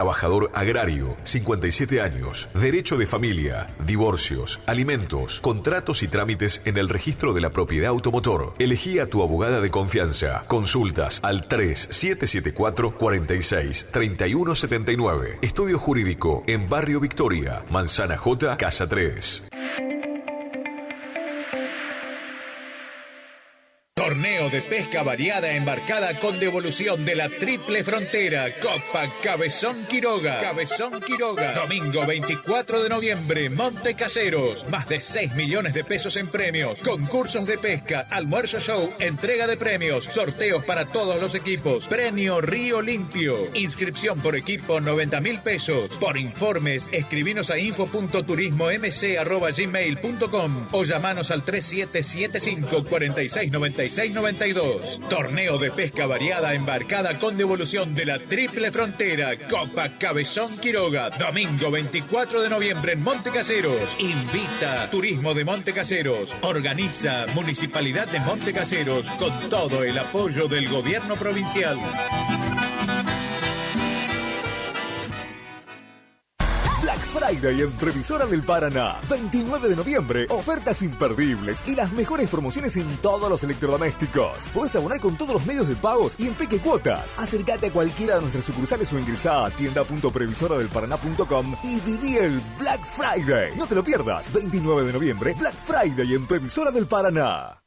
Trabajador agrario, 57 años, derecho de familia, divorcios, alimentos, contratos y trámites en el registro de la propiedad automotor. Elegí a tu abogada de confianza. Consultas al 3774-46-3179. Estudio jurídico en Barrio Victoria, Manzana J, Casa 3. Torneo de pesca variada embarcada con devolución de la Triple Frontera. Copa Cabezón Quiroga. Cabezón Quiroga. Domingo 24 de noviembre, Monte Caseros. Más de 6 millones de pesos en premios. Concursos de pesca, almuerzo show, entrega de premios, sorteos para todos los equipos. Premio Río Limpio. Inscripción por equipo 90.000 pesos. Por informes, escribinos a info.turismomc@gmail.com o llamanos al 3775 4696 692. Torneo de pesca variada embarcada con devolución de la Triple Frontera. Copa Cabezón Quiroga. Domingo 24 de noviembre en Monte Caseros. Invita Turismo de Monte Caseros. Organiza Municipalidad de Monte Caseros con todo el apoyo del gobierno provincial. Friday en Previsora del Paraná. 29 de noviembre, ofertas imperdibles y las mejores promociones en todos los electrodomésticos. Podés abonar con todos los medios de pagos y en peque cuotas. Acércate a cualquiera de nuestras sucursales o ingresá a tienda.previsoradelparaná.com y viví el Black Friday. No te lo pierdas. 29 de noviembre, Black Friday en Previsora del Paraná.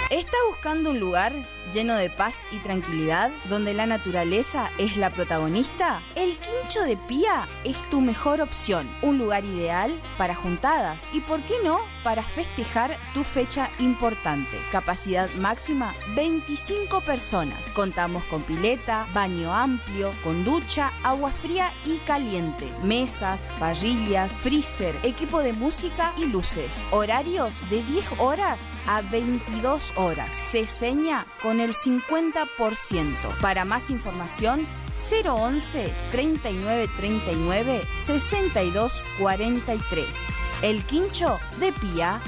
¿Está buscando un lugar lleno de paz y tranquilidad, donde la naturaleza es la protagonista? El Quincho de Pía es tu mejor opción. Un lugar ideal para juntadas y, ¿por qué no?, para festejar tu fecha importante. Capacidad máxima 25 personas. Contamos con pileta, baño amplio, con ducha, agua fría y caliente, mesas, parrillas, freezer, equipo de música y luces. Horarios de 10 horas a 22 horas. Se seña con el 50%. Para más información, 011 39 39 62 43. El Quincho de Pía.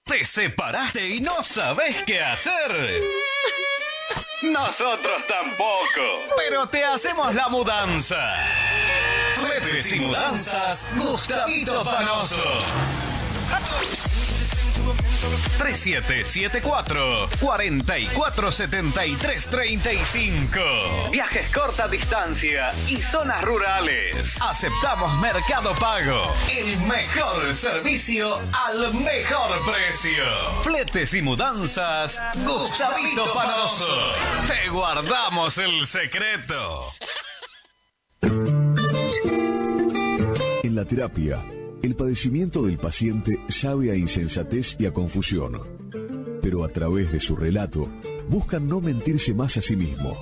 ¿Te separaste y no sabés qué hacer? Nosotros tampoco, pero te hacemos la mudanza. Fletes y mudanzas, Gustavito Panoso. 3774-447335. Viajes corta distancia y zonas rurales. Aceptamos Mercado Pago. El mejor servicio al mejor precio. Fletes y mudanzas, Gustavito Panoso. Te guardamos el secreto. En la terapia, el padecimiento del paciente sabe a insensatez y a confusión, pero a través de su relato buscan no mentirse más a sí mismo.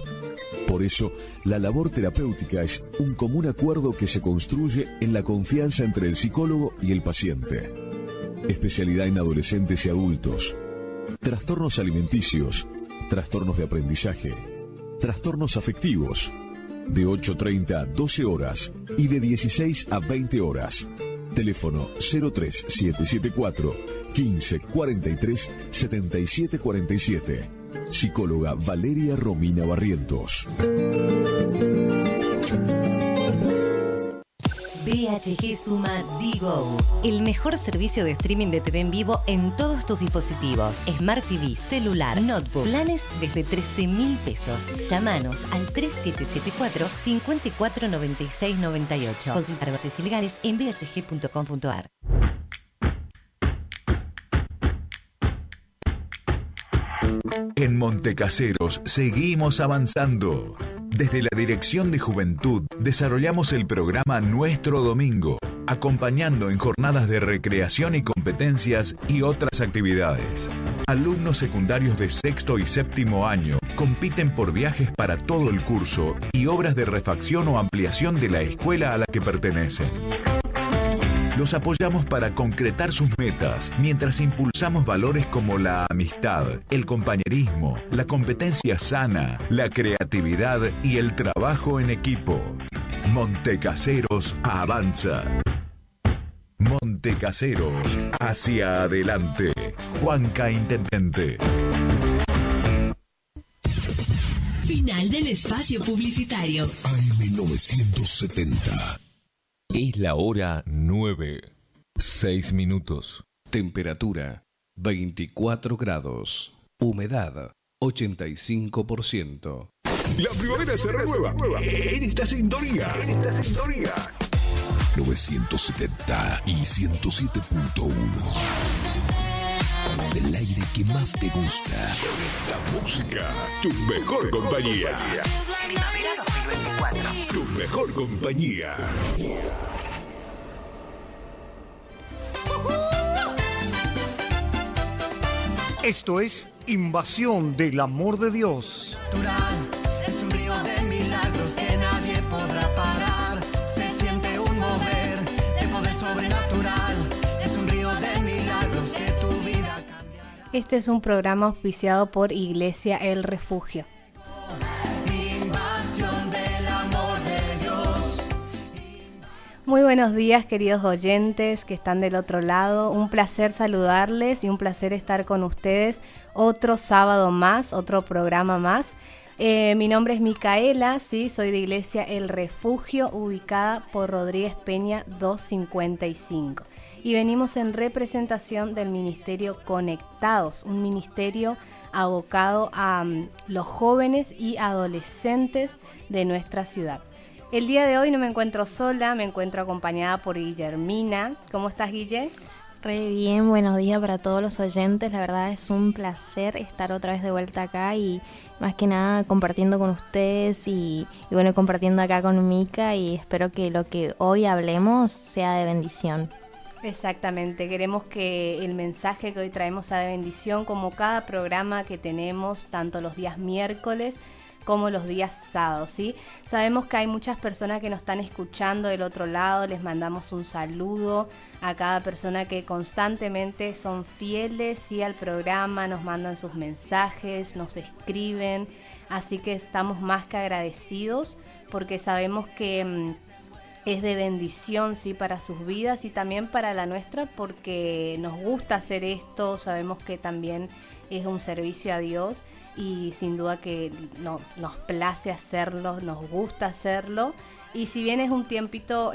Por eso, la labor terapéutica es un común acuerdo que se construye en la confianza entre el psicólogo y el paciente. Especialidad en adolescentes y adultos, trastornos alimenticios, trastornos de aprendizaje, trastornos afectivos, de 8:30 a 12 horas y de 16 a 20 horas. Teléfono 03774 1543 7747. Psicóloga Valeria Romina Barrientos. BHG suma Digo, el mejor servicio de streaming de TV en vivo en todos tus dispositivos. Smart TV, celular, notebook. Planes desde 13.000 pesos. Llámanos al 3774 549698. Consultar bases ilegales en bhg.com.ar. En Montecaseros seguimos avanzando. Desde la Dirección de Juventud desarrollamos el programa Nuestro Domingo, acompañando en jornadas de recreación y competencias y otras actividades. Alumnos secundarios de sexto y séptimo año compiten por viajes para todo el curso y obras de refacción o ampliación de la escuela a la que pertenecen. Los apoyamos para concretar sus metas, mientras impulsamos valores como la amistad, el compañerismo, la competencia sana, la creatividad y el trabajo en equipo. Montecaseros avanza. Montecaseros, hacia adelante. Juanca Intendente. Final del espacio publicitario. AM970. Es la hora 9:06. Temperatura 24 grados. Humedad 85%. La primavera se renueva en esta sintonía. 970 y 107.1. El aire que más te gusta. La música, tu mejor compañía. Primavera 2024. Tu mejor compañía. Esto es Invasión del Amor de Dios. Es un río de milagros que nadie podrá parar. Se siente un mover de poder sobrenatural. Es un río de milagros que tu vida cambiará. Este es un programa auspiciado por Iglesia El Refugio. Invasión del amor de Dios. Muy buenos días, queridos oyentes que están del otro lado. Un placer saludarles y un placer estar con ustedes otro sábado más, otro programa más. Mi nombre es Micaela, sí, soy de Iglesia El Refugio, ubicada por Rodríguez Peña 255. Y venimos en representación del Ministerio Conectados, un ministerio abocado a los jóvenes y adolescentes de nuestra ciudad. El día de hoy no me encuentro sola, me encuentro acompañada por Guillermina. ¿Cómo estás, Guille? Re bien, buenos días para todos los oyentes. La verdad es un placer estar otra vez de vuelta acá y más que nada compartiendo con ustedes y bueno, compartiendo acá con Mica, y espero que lo que hoy hablemos sea de bendición. Exactamente, queremos que el mensaje que hoy traemos sea de bendición, como cada programa que tenemos, tanto los días miércoles como los días sábados, ¿sí? Sabemos que hay muchas personas que nos están escuchando del otro lado, les mandamos un saludo a cada persona que constantemente son fieles, ¿sí? Al programa, nos mandan sus mensajes, nos escriben, así que estamos más que agradecidos porque sabemos que es de bendición, sí, para sus vidas y también para la nuestra, porque nos gusta hacer esto, sabemos que también es un servicio a Dios y sin duda que nos place hacerlo, nos gusta hacerlo. Y si bien es un tiempito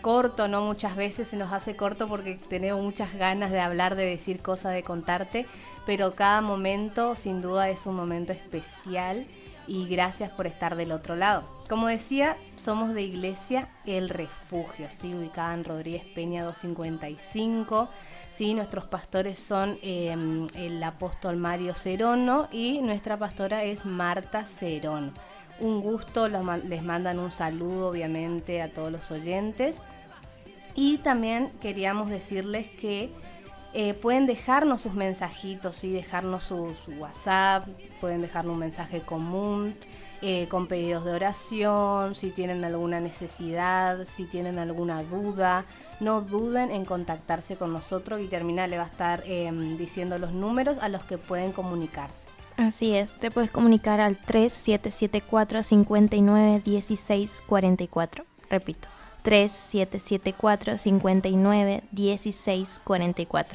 corto, no muchas veces se nos hace corto porque tenemos muchas ganas de hablar, de decir cosas, de contarte, pero cada momento sin duda es un momento especial y gracias por estar del otro lado. Como decía, somos de Iglesia El Refugio, ¿sí? Ubicada en Rodríguez Peña 255. ¿Sí? Nuestros pastores son el apóstol Mario Cerono y nuestra pastora es Marta Cerono. Un gusto, les mandan un saludo obviamente a todos los oyentes. Y también queríamos decirles que pueden dejarnos sus mensajitos, ¿sí? Dejarnos su WhatsApp, pueden dejarnos un mensaje común con pedidos de oración, si tienen alguna necesidad, si tienen alguna duda, no duden en contactarse con nosotros. Guillermina le va a estar diciendo los números a los que pueden comunicarse. Así es, te puedes comunicar al 3774-591644. Repito, 3774-591644.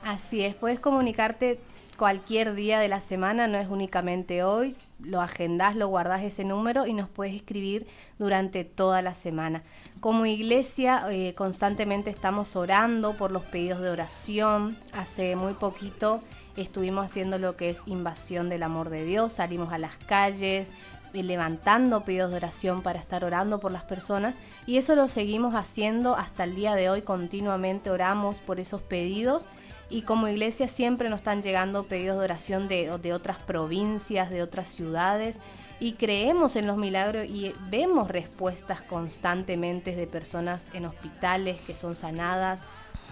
Así es, puedes comunicarte cualquier día de la semana, no es únicamente hoy, lo agendás, lo guardás ese número y nos puedes escribir durante toda la semana. Como iglesia constantemente estamos orando por los pedidos de oración. Hace muy poquito estuvimos haciendo lo que es Invasión del Amor de Dios, salimos a las calles levantando pedidos de oración para estar orando por las personas y eso lo seguimos haciendo hasta el día de hoy, continuamente oramos por esos pedidos. Y como iglesia siempre nos están llegando pedidos de oración de otras provincias, de otras ciudades, y creemos en los milagros y vemos respuestas constantemente de personas en hospitales que son sanadas,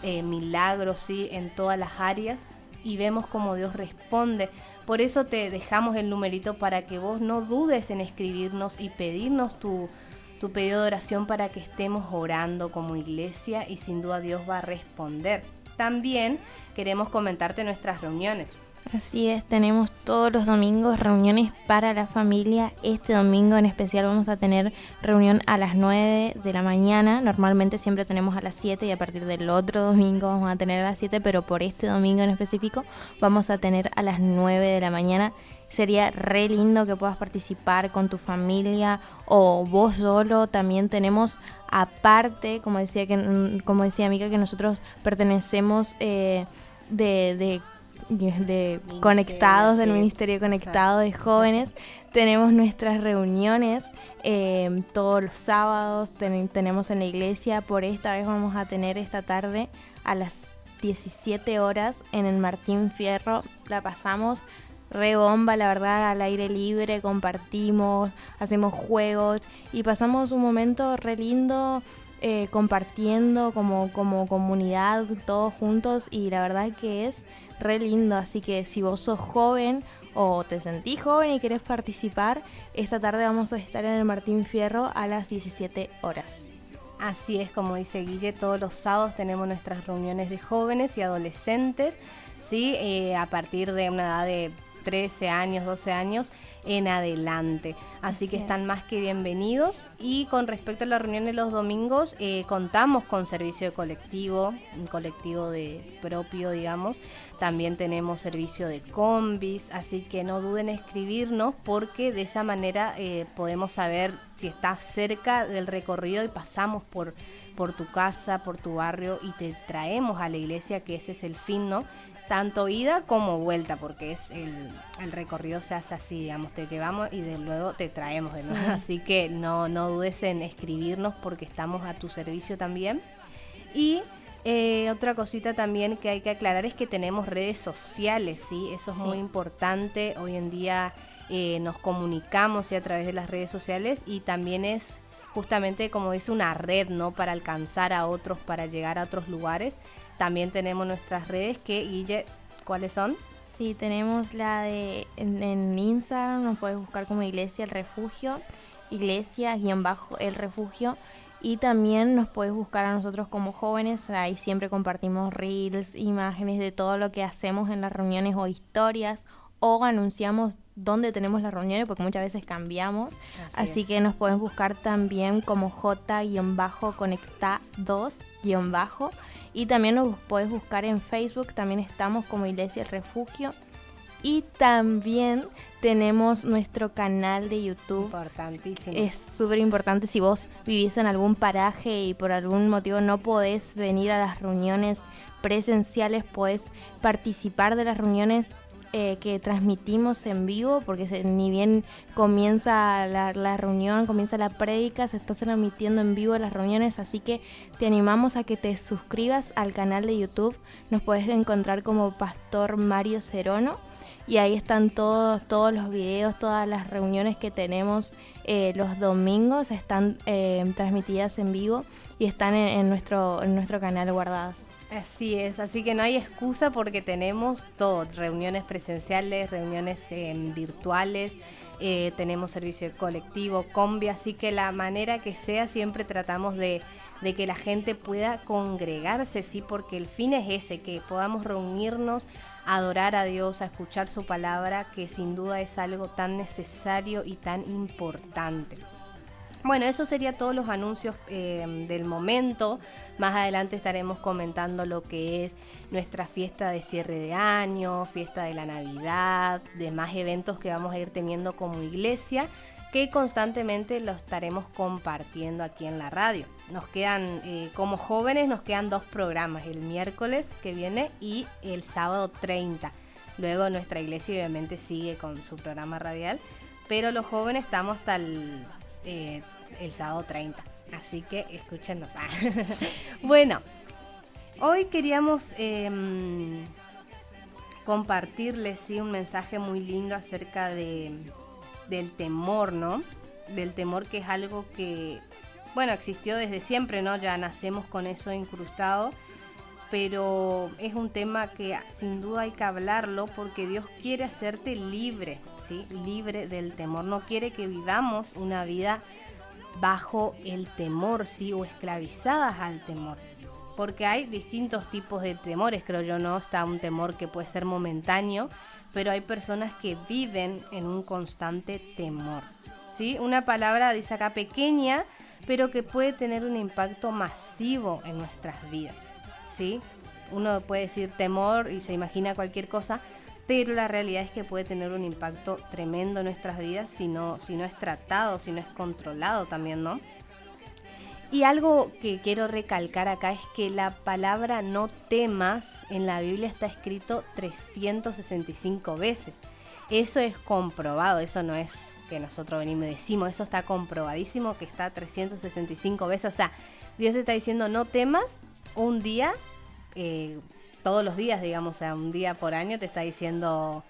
milagros, sí, en todas las áreas, y vemos cómo Dios responde. Por eso te dejamos el numerito para que vos no dudes en escribirnos y pedirnos tu pedido de oración para que estemos orando como iglesia, y sin duda Dios va a responder. También queremos comentarte nuestras reuniones. Así es, tenemos todos los domingos reuniones para la familia. Este domingo en especial vamos a tener reunión a las 9 de la mañana. Normalmente siempre tenemos a las 7 y a partir del otro domingo vamos a tener a las 7, pero por este domingo en específico vamos a tener a las 9 de la mañana. sería re lindo que puedas participar con tu familia o vos solo. También tenemos aparte, como decía Mica, que nosotros pertenecemos de Conectados, del Ministerio Conectado de Jóvenes. Tenemos nuestras reuniones todos los sábados, tenemos en la iglesia. Por esta vez vamos a tener esta tarde a las 17 horas en el Martín Fierro. La pasamos re bomba, la verdad, al aire libre, compartimos, hacemos juegos y pasamos un momento re lindo compartiendo como comunidad todos juntos, y la verdad que es re lindo. Así que si vos sos joven o te sentís joven y querés participar, esta tarde vamos a estar en el Martín Fierro a las 17 horas. Así es, como dice Guille, todos los sábados tenemos nuestras reuniones de jóvenes y adolescentes, ¿sí? A partir de una edad de 13 años, 12 años en adelante. Así que están más que bienvenidos. Y con respecto a las reuniones los domingos, contamos con servicio de colectivo, un colectivo propio, digamos. También tenemos servicio de combis, así que no duden en escribirnos, porque de esa manera podemos saber si estás cerca del recorrido y pasamos por tu casa, por tu barrio, y te traemos a la iglesia, que ese es el fin, ¿no? Tanto ida como vuelta, porque es el recorrido se hace así, digamos, te llevamos y de luego te traemos de nuevo. Sí. Así que no dudes en escribirnos, porque estamos a tu servicio también. Y otra cosita también que hay que aclarar es que tenemos redes sociales, ¿sí? Eso es muy importante. Hoy en día nos comunicamos, ¿sí?, a través de las redes sociales, y también es justamente, como dice, una red, ¿no?, para alcanzar a otros, para llegar a otros lugares. También tenemos nuestras redes que, Guille, ¿cuáles son? Sí, tenemos la en Instagram, nos puedes buscar como Iglesia El Refugio, Iglesia_El Refugio, y también nos puedes buscar a nosotros como jóvenes. Ahí siempre compartimos reels, imágenes de todo lo que hacemos en las reuniones o historias, o anunciamos dónde tenemos las reuniones, porque muchas veces cambiamos. Así que nos pueden buscar también como J_Conecta2_. Y también nos puedes buscar en Facebook, también estamos como Iglesia El Refugio. Y también tenemos nuestro canal de YouTube. Importantísimo. Es súper importante. Si vos vivís en algún paraje y por algún motivo no podés venir a las reuniones presenciales, podés participar de las reuniones que transmitimos en vivo, porque ni bien comienza la reunión, comienza la prédica, se está transmitiendo en vivo las reuniones. Así que te animamos a que te suscribas al canal de YouTube. Nos puedes encontrar como Pastor Mario Cerono, y ahí están todos los videos, todas las reuniones que tenemos los domingos están transmitidas en vivo y están en nuestro canal guardadas. Así es, así que no hay excusa, porque tenemos todo: reuniones presenciales, reuniones virtuales, tenemos servicio de colectivo, combi, así que la manera que sea siempre tratamos de que la gente pueda congregarse, sí, porque el fin es ese, que podamos reunirnos, a adorar a Dios, a escuchar su palabra, que sin duda es algo tan necesario y tan importante. Bueno, eso sería todos los anuncios del momento. Más adelante estaremos comentando lo que es nuestra fiesta de cierre de año, fiesta de la Navidad, demás eventos que vamos a ir teniendo como iglesia, que constantemente lo estaremos compartiendo aquí en la radio. Nos quedan, como jóvenes, nos quedan 2 programas, el miércoles que viene y el sábado 30. Luego nuestra iglesia obviamente sigue con su programa radial, pero los jóvenes estamos hasta el sábado 30, así que escúchenos. Bueno, hoy queríamos compartirles, sí, un mensaje muy lindo acerca del temor, ¿no? Del temor, que es algo que, bueno, existió desde siempre, ¿no? Ya nacemos con eso incrustado, pero es un tema que sin duda hay que hablarlo, porque Dios quiere hacerte libre, ¿sí? Libre del temor. No quiere que vivamos una vida bajo el temor, ¿sí?, o esclavizadas al temor, porque hay distintos tipos de temores, creo yo, ¿no? Está un temor que puede ser momentáneo, pero hay personas que viven en un constante temor, ¿sí? Una palabra, dice acá, pequeña, pero que puede tener un impacto masivo en nuestras vidas, ¿sí? Uno puede decir temor y se imagina cualquier cosa, pero la realidad es que puede tener un impacto tremendo en nuestras vidas si no es tratado, si no es controlado también, ¿no? Y algo que quiero recalcar acá es que la palabra no temas en la Biblia está escrito 365 veces. Eso es comprobado, eso no es que nosotros venimos y decimos, eso está comprobadísimo que está 365 veces. O sea, Dios está diciendo no temas un día, todos los días, digamos, o sea, un día por año te está diciendo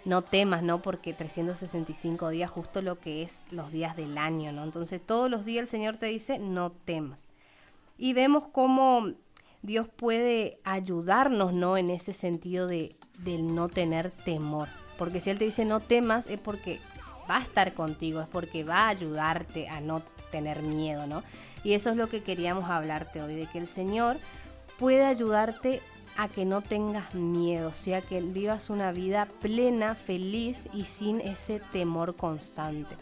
no temas, ¿no? Porque 365 días, justo lo que es los días del año, ¿no? Entonces todos los días el Señor te dice no temas. Y vemos cómo Dios puede ayudarnos, ¿no? En ese sentido del no tener temor. Porque si Él te dice no temas es porque va a estar contigo, es porque va a ayudarte a no tener miedo, ¿no? Y eso es lo que queríamos hablarte hoy, de que el Señor puede ayudarte a que no tengas miedo, o sea, que vivas una vida plena, feliz y sin ese temor constante.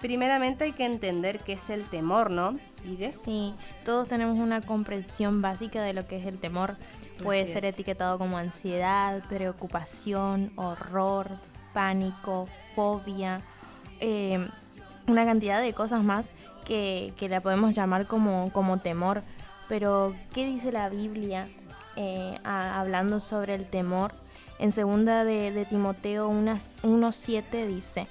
Primeramente hay que entender qué es el temor, ¿no? ¿Ide? Sí, todos tenemos una comprensión básica de lo que es el temor. Puede ser etiquetado como ansiedad, preocupación, horror, pánico, fobia, una cantidad de cosas más que la podemos llamar como temor. Pero, ¿qué dice la Biblia hablando sobre el temor? En 2 de Timoteo 1:7 dice: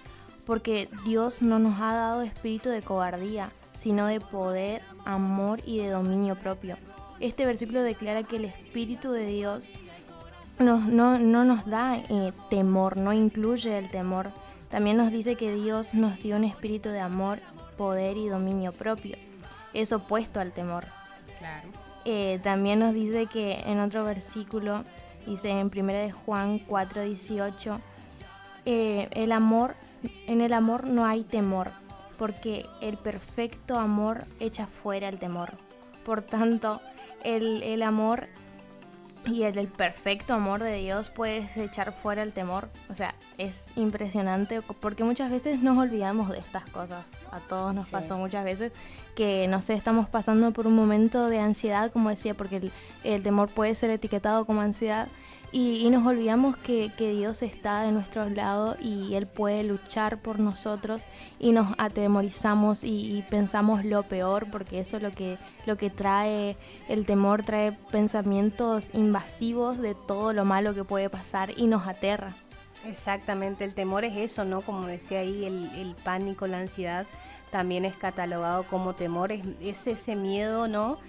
porque Dios no nos ha dado espíritu de cobardía, sino de poder, amor y de dominio propio. Este versículo declara que el Espíritu de Dios no nos da temor, no incluye el temor. También nos dice que Dios nos dio un espíritu de amor, poder y dominio propio. Es opuesto al temor. Claro. También nos dice que en otro versículo, dice en 1 de Juan 4:18, en el amor no hay temor, porque el perfecto amor echa fuera el temor. Por tanto, el amor y el perfecto amor de Dios puede echar fuera el temor. O sea, es impresionante porque muchas veces nos olvidamos de estas cosas. A todos nos pasó muchas veces que, no sé, estamos pasando por un momento de ansiedad, como decía, porque el temor puede ser etiquetado como ansiedad. Y nos olvidamos que Dios está de nuestro lado y Él puede luchar por nosotros, y nos atemorizamos y pensamos lo peor, porque eso es lo que trae el temor, trae pensamientos invasivos de todo lo malo que puede pasar y nos aterra. Exactamente, el temor es eso, ¿no? Como decía ahí, el pánico, la ansiedad también es catalogado como temor, es ese miedo, ¿no?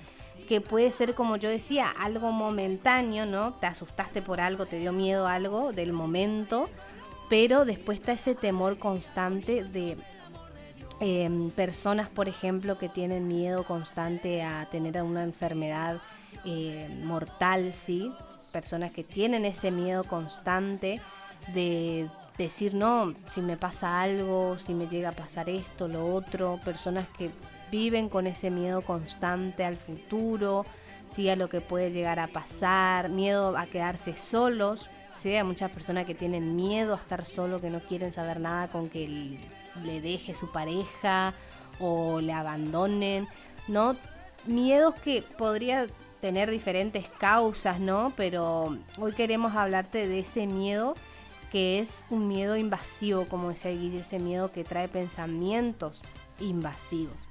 Que puede ser, como yo decía, algo momentáneo, ¿no? Te asustaste por algo, te dio miedo algo del momento, pero después está ese temor constante de personas, por ejemplo, que tienen miedo constante a tener una enfermedad mortal, ¿sí? Personas que tienen ese miedo constante de decir, no, si me pasa algo, si me llega a pasar esto, lo otro, personas que viven con ese miedo constante al futuro, ¿sí? A lo que puede llegar a pasar, miedo a quedarse solos, ¿sí? Hay muchas personas que tienen miedo a estar solos, que no quieren saber nada con que le deje su pareja o le abandonen, ¿no? Miedos que podría tener diferentes causas, ¿no? Pero hoy queremos hablarte de ese miedo que es un miedo invasivo, como decía Guille, ese miedo que trae pensamientos invasivos.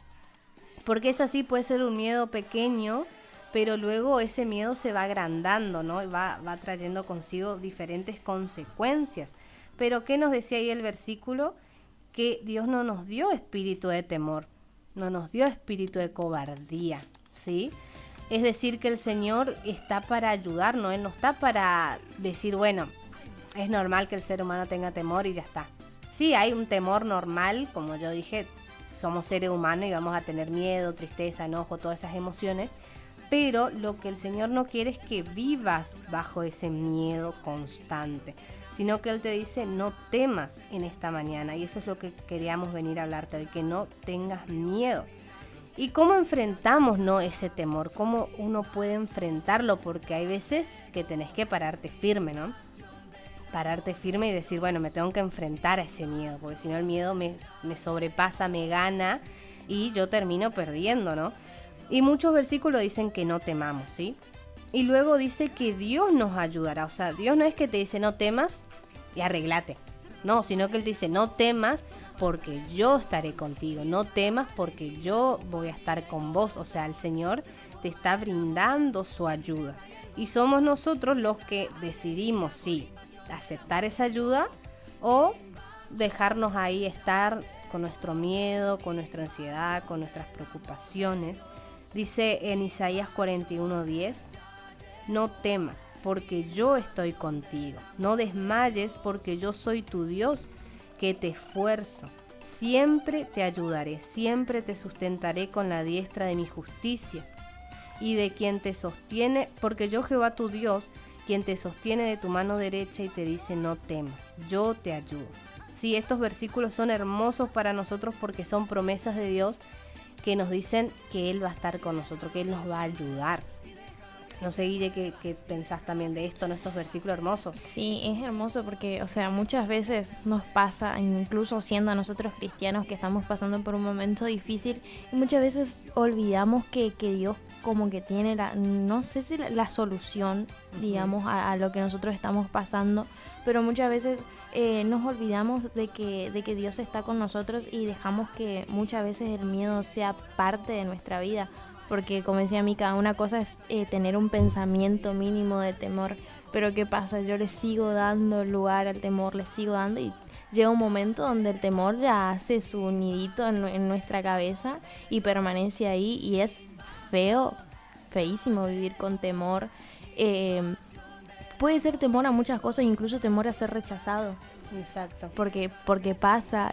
Porque es así, puede ser un miedo pequeño, pero luego ese miedo se va agrandando, ¿no? Y va trayendo consigo diferentes consecuencias. Pero ¿qué nos decía ahí el versículo? Que Dios no nos dio espíritu de temor, no nos dio espíritu de cobardía, ¿sí? Es decir, que el Señor está para ayudarnos, Él no está para decir, bueno, es normal que el ser humano tenga temor y ya está. Sí, hay un temor normal, como yo dije, somos seres humanos y vamos a tener miedo, tristeza, enojo, todas esas emociones, pero lo que el Señor no quiere es que vivas bajo ese miedo constante, sino que Él te dice, no temas en esta mañana, y eso es lo que queríamos venir a hablarte hoy, que no tengas miedo. ¿Y cómo enfrentamos, no, ese temor? ¿Cómo uno puede enfrentarlo? Porque hay veces que tenés que pararte firme, ¿no? Pararte firme y decir, bueno, me tengo que enfrentar a ese miedo, porque si no el miedo me sobrepasa, me gana y yo termino perdiendo, ¿no? Y muchos versículos dicen que no temamos, ¿sí? Y luego dice que Dios nos ayudará, o sea, Dios no es que te dice no temas y arreglate. No, sino que él dice, no temas porque yo estaré contigo, no temas porque yo voy a estar con vos. O sea, el Señor te está brindando su ayuda. Y somos nosotros los que decidimos si aceptar esa ayuda o dejarnos ahí estar con nuestro miedo, con nuestra ansiedad, con nuestras preocupaciones. Dice en Isaías 41:10, no temas porque yo estoy contigo, no desmayes porque yo soy tu Dios que te esfuerzo, siempre te ayudaré, siempre te sustentaré con la diestra de mi justicia y de quien te sostiene, porque yo Jehová tu Dios, quien te sostiene de tu mano derecha y te dice no temas, yo te ayudo. Sí, estos versículos son hermosos para nosotros porque son promesas de Dios que nos dicen que Él va a estar con nosotros, que Él nos va a ayudar. No sé, Guille, ¿qué pensás también de esto, ¿no? Estos versículos hermosos? Sí, es hermoso porque, o sea, muchas veces nos pasa, incluso siendo nosotros cristianos, que estamos pasando por un momento difícil y muchas veces olvidamos que Dios como que tiene no sé si la solución, digamos, a lo que nosotros estamos pasando, pero muchas veces nos olvidamos de que Dios está con nosotros y dejamos que muchas veces el miedo sea parte de nuestra vida. Porque, como decía Mica, una cosa es tener un pensamiento mínimo de temor, pero ¿qué pasa? Yo le sigo dando lugar al temor, le sigo dando y llega un momento donde el temor ya hace su nidito en nuestra cabeza y permanece ahí y es feo, feísimo vivir con temor. Puede ser temor a muchas cosas, incluso temor a ser rechazado. Exacto. Porque pasa,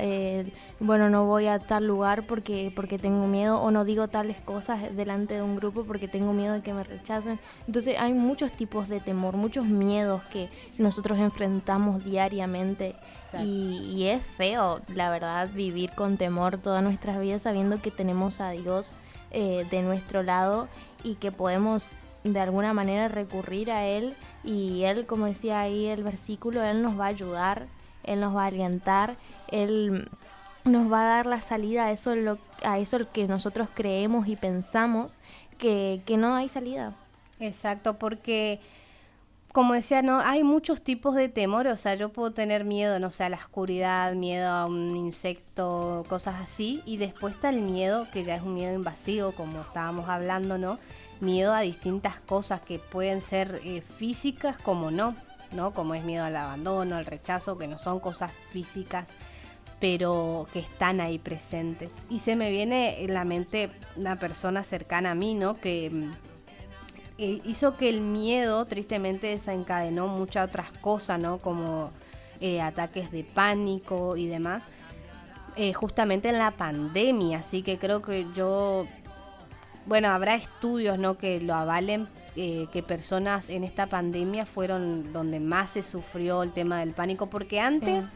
bueno, no voy a tal lugar porque tengo miedo, o no digo tales cosas delante de un grupo porque tengo miedo de que me rechacen. Entonces hay muchos tipos de temor, muchos miedos que nosotros enfrentamos diariamente. Y es feo, la verdad, vivir con temor todas nuestras vidas sabiendo que tenemos a Dios de nuestro lado y que podemos de alguna manera recurrir a Él, y Él, como decía ahí el versículo, Él nos va a ayudar, Él nos va a alientar, Él nos va a dar la salida a eso que nosotros creemos y pensamos que no hay salida. Exacto, porque como decía, no hay muchos tipos de temor. O sea, yo puedo tener miedo, no sé, a la oscuridad, miedo a un insecto, cosas así, y después está el miedo, que ya es un miedo invasivo, como estábamos hablando, ¿no? Miedo a distintas cosas que pueden ser físicas como no, como es miedo al abandono, al rechazo, que no son cosas físicas, pero que están ahí presentes. Y se me viene en la mente una persona cercana a mí, ¿no? Que hizo que el miedo tristemente desencadenó muchas otras cosas, ¿no? Como ataques de pánico y demás, justamente en la pandemia. Así que creo que bueno, habrá estudios, ¿no?, que lo avalen, que personas en esta pandemia fueron donde más se sufrió el tema del pánico, porque antes,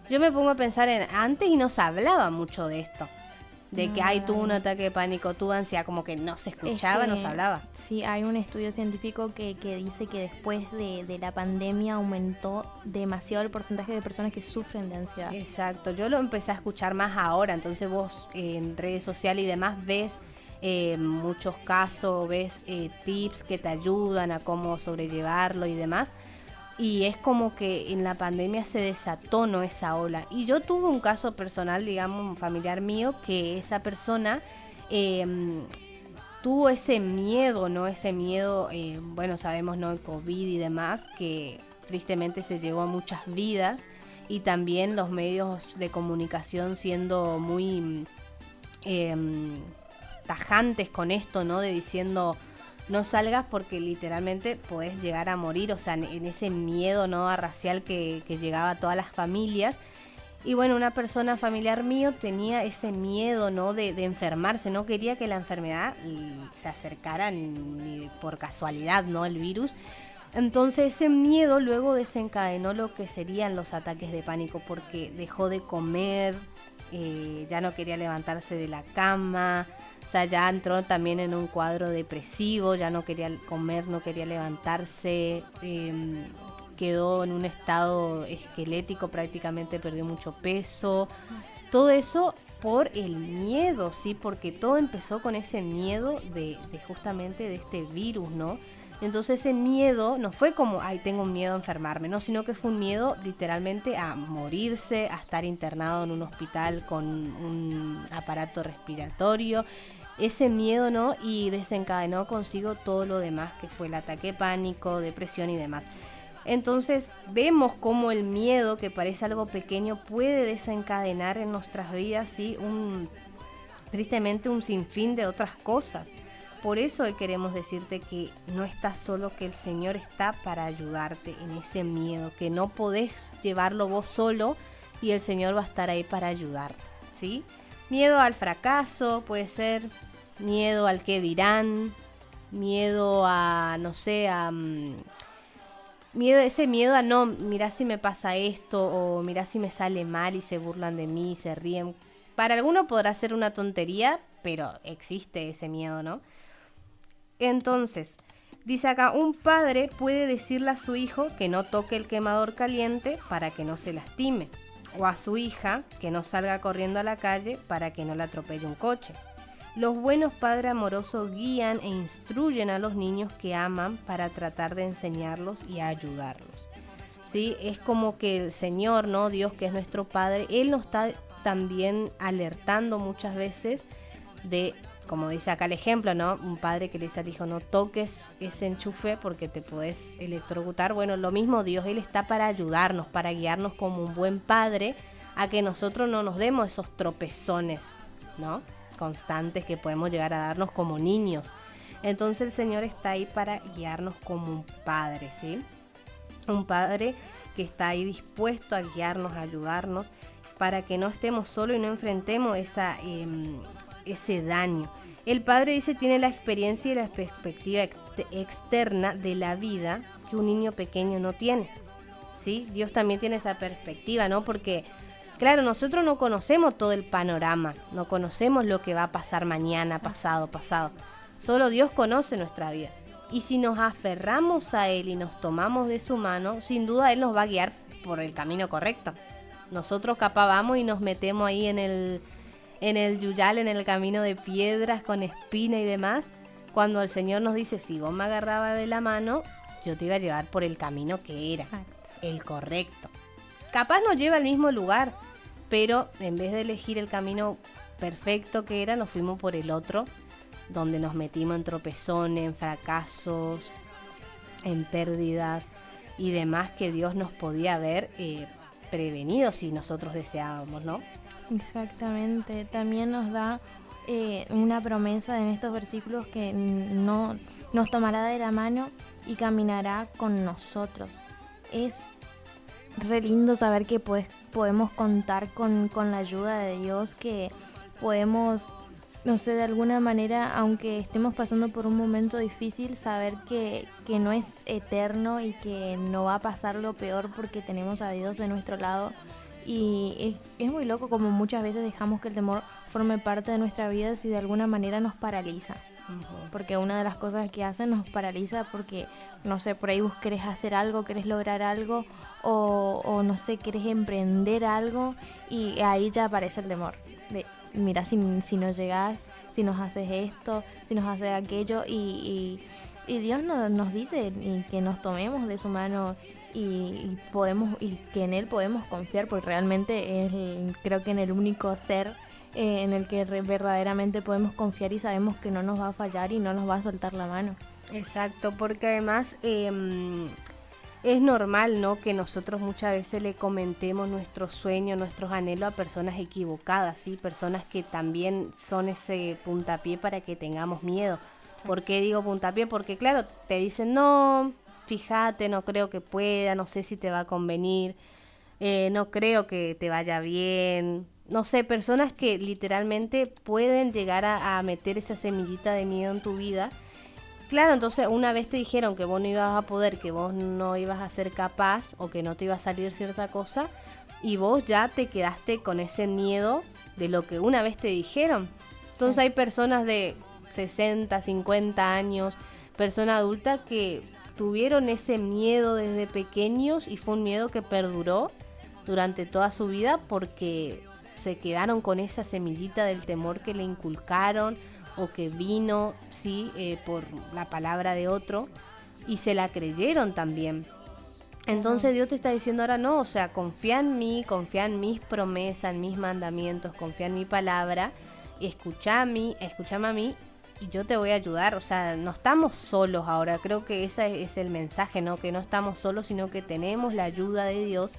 yo me pongo a pensar antes y no se hablaba mucho de esto, de que tuvo un ataque de pánico, tuvo ansiedad, como que no se escuchaba, no se hablaba. Sí, hay un estudio científico que dice que después de la pandemia aumentó demasiado el porcentaje de personas que sufren de ansiedad. Exacto, yo lo empecé a escuchar más ahora, entonces vos en redes sociales y demás ves muchos casos, ves tips que te ayudan a cómo sobrellevarlo y demás, y es como que en la pandemia se desató, ¿no?, esa ola. Y yo tuve un caso personal, digamos, un familiar mío, que esa persona tuvo ese miedo, ¿no? Ese miedo, bueno, sabemos, ¿no?, el COVID y demás, que tristemente se llevó a muchas vidas, y también los medios de comunicación siendo muy tajantes con esto, ¿no?, de diciendo no salgas porque literalmente podés llegar a morir, o sea, en ese miedo, ¿no?, racial que llegaba a todas las familias. Y bueno, una persona familiar mío tenía ese miedo, ¿no?, de enfermarse, no quería que la enfermedad se acercara ni por casualidad, ¿no?, el virus. Entonces ese miedo luego desencadenó lo que serían los ataques de pánico, porque dejó de comer, ya no quería levantarse de la cama. O sea, ya entró también en un cuadro depresivo, ya no quería comer, no quería levantarse, quedó en un estado esquelético, prácticamente perdió mucho peso. Todo eso por el miedo, ¿sí? Porque todo empezó con ese miedo de justamente de este virus, ¿no? Entonces ese miedo no fue como, ay, tengo un miedo a enfermarme, no, sino que fue un miedo literalmente a morirse, a estar internado en un hospital con un aparato respiratorio. Ese miedo, ¿no? Y desencadenó consigo todo lo demás, que fue el ataque de pánico, depresión y demás. Entonces vemos cómo el miedo, que parece algo pequeño, puede desencadenar en nuestras vidas, ¿sí? Tristemente un sinfín de otras cosas. Por eso hoy queremos decirte que no estás solo, que el Señor está para ayudarte en ese miedo, que no podés llevarlo vos solo y el Señor va a estar ahí para ayudarte, ¿sí? Miedo al fracaso, puede ser miedo al qué dirán, miedo a, no sé, ese miedo a no, mirá si me pasa esto, o mirá si me sale mal y se burlan de mí y se ríen. Para alguno podrá ser una tontería, pero existe ese miedo, ¿no? Entonces, dice acá, un padre puede decirle a su hijo que no toque el quemador caliente para que no se lastime, o a su hija que no salga corriendo a la calle para que no la atropelle un coche. Los buenos padres amorosos guían e instruyen a los niños que aman para tratar de enseñarlos y ayudarlos. ¿Sí? Es como que el Señor, ¿no? Dios, que es nuestro Padre, Él nos está también alertando muchas veces de, como dice acá el ejemplo, ¿no? Un padre que le dice al hijo, no toques ese enchufe porque te podés electrocutar. Bueno, lo mismo Dios, Él está para ayudarnos, para guiarnos como un buen padre a que nosotros no nos demos esos tropezones, ¿no? Constantes que podemos llegar a darnos como niños. Entonces el Señor está ahí para guiarnos como un padre, ¿sí? Un padre que está ahí dispuesto a guiarnos, a ayudarnos, para que no estemos solos y no enfrentemos ese daño. El padre, dice, tiene la experiencia y la perspectiva externa de la vida que un niño pequeño no tiene, ¿sí? Dios también tiene esa perspectiva, ¿no? Porque, claro, nosotros no conocemos todo el panorama, no conocemos lo que va a pasar mañana, pasado. Solo Dios conoce nuestra vida. Y si nos aferramos a Él y nos tomamos de su mano, sin duda Él nos va a guiar por el camino correcto. Nosotros capaz vamos y nos metemos ahí en el yuyal, en el camino de piedras con espina y demás, cuando el Señor nos dice, si vos me agarrabas de la mano, yo te iba a llevar por el camino que era, el correcto. Capaz nos lleva al mismo lugar, pero en vez de elegir el camino perfecto que era, nos fuimos por el otro, donde nos metimos en tropezones, en fracasos, en pérdidas y demás que Dios nos podía haber prevenido si nosotros deseábamos, ¿no? Exactamente, también nos da una promesa en estos versículos que no nos tomará de la mano y caminará con nosotros. Es re lindo saber que podemos contar con la ayuda de Dios, que podemos, no sé, de alguna manera, aunque estemos pasando por un momento difícil, saber que no es eterno y que no va a pasar lo peor porque tenemos a Dios de nuestro lado. Y es muy loco como muchas veces dejamos que el temor forme parte de nuestra vida si de alguna manera nos paraliza. Porque una de las cosas que hacen nos paraliza porque, no sé, por ahí vos querés hacer algo, querés lograr algo o no sé, querés emprender algo y ahí ya aparece el temor. Mira, si no llegás, si nos haces esto, si nos haces aquello y Dios nos dice que nos tomemos de su mano y que en Él podemos confiar, porque realmente es, creo que en el único ser en el que verdaderamente podemos confiar y sabemos que no nos va a fallar y no nos va a soltar la mano. Exacto, porque además es normal, ¿no?, que nosotros muchas veces le comentemos nuestros sueños, nuestros anhelos a personas equivocadas, ¿sí? Personas que también son ese puntapié para que tengamos miedo. ¿Por qué digo puntapié? Porque claro, te dicen, no, fíjate, no creo que pueda, no sé si te va a convenir, no creo que te vaya bien. No sé, personas que literalmente pueden llegar a meter esa semillita de miedo en tu vida. Claro, entonces una vez te dijeron que vos no ibas a poder, que vos no ibas a ser capaz o que no te iba a salir cierta cosa y vos ya te quedaste con ese miedo de lo que una vez te dijeron. Entonces hay personas de 60, 50 años, personas adultas que tuvieron ese miedo desde pequeños y fue un miedo que perduró durante toda su vida porque se quedaron con esa semillita del temor que le inculcaron o que vino, sí, por la palabra de otro, y se la creyeron también. Entonces Dios te está diciendo ahora no, o sea, confía en mí, confía en mis promesas, en mis mandamientos, confía en mi palabra, escúchame a mí y yo te voy a ayudar. O sea, no estamos solos ahora, creo que ese es el mensaje, ¿no? Que no estamos solos, sino que tenemos la ayuda de Dios,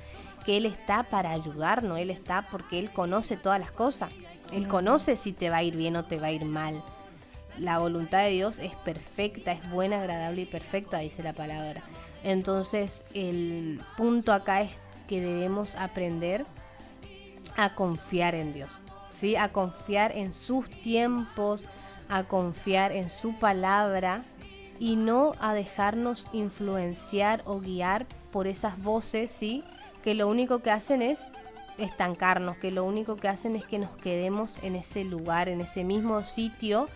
que Él está para ayudarnos, Él está porque Él conoce todas las cosas, Él conoce si te va a ir bien o te va a ir mal. La voluntad de Dios es perfecta, es buena, agradable y perfecta, dice la palabra. Entonces el punto acá es que debemos aprender a confiar en Dios, ¿sí? A confiar en sus tiempos, a confiar en su palabra y no a dejarnos influenciar o guiar por esas voces, ¿sí? Que lo único que hacen es estancarnos, que lo único que hacen es que nos quedemos en ese lugar, en ese mismo sitio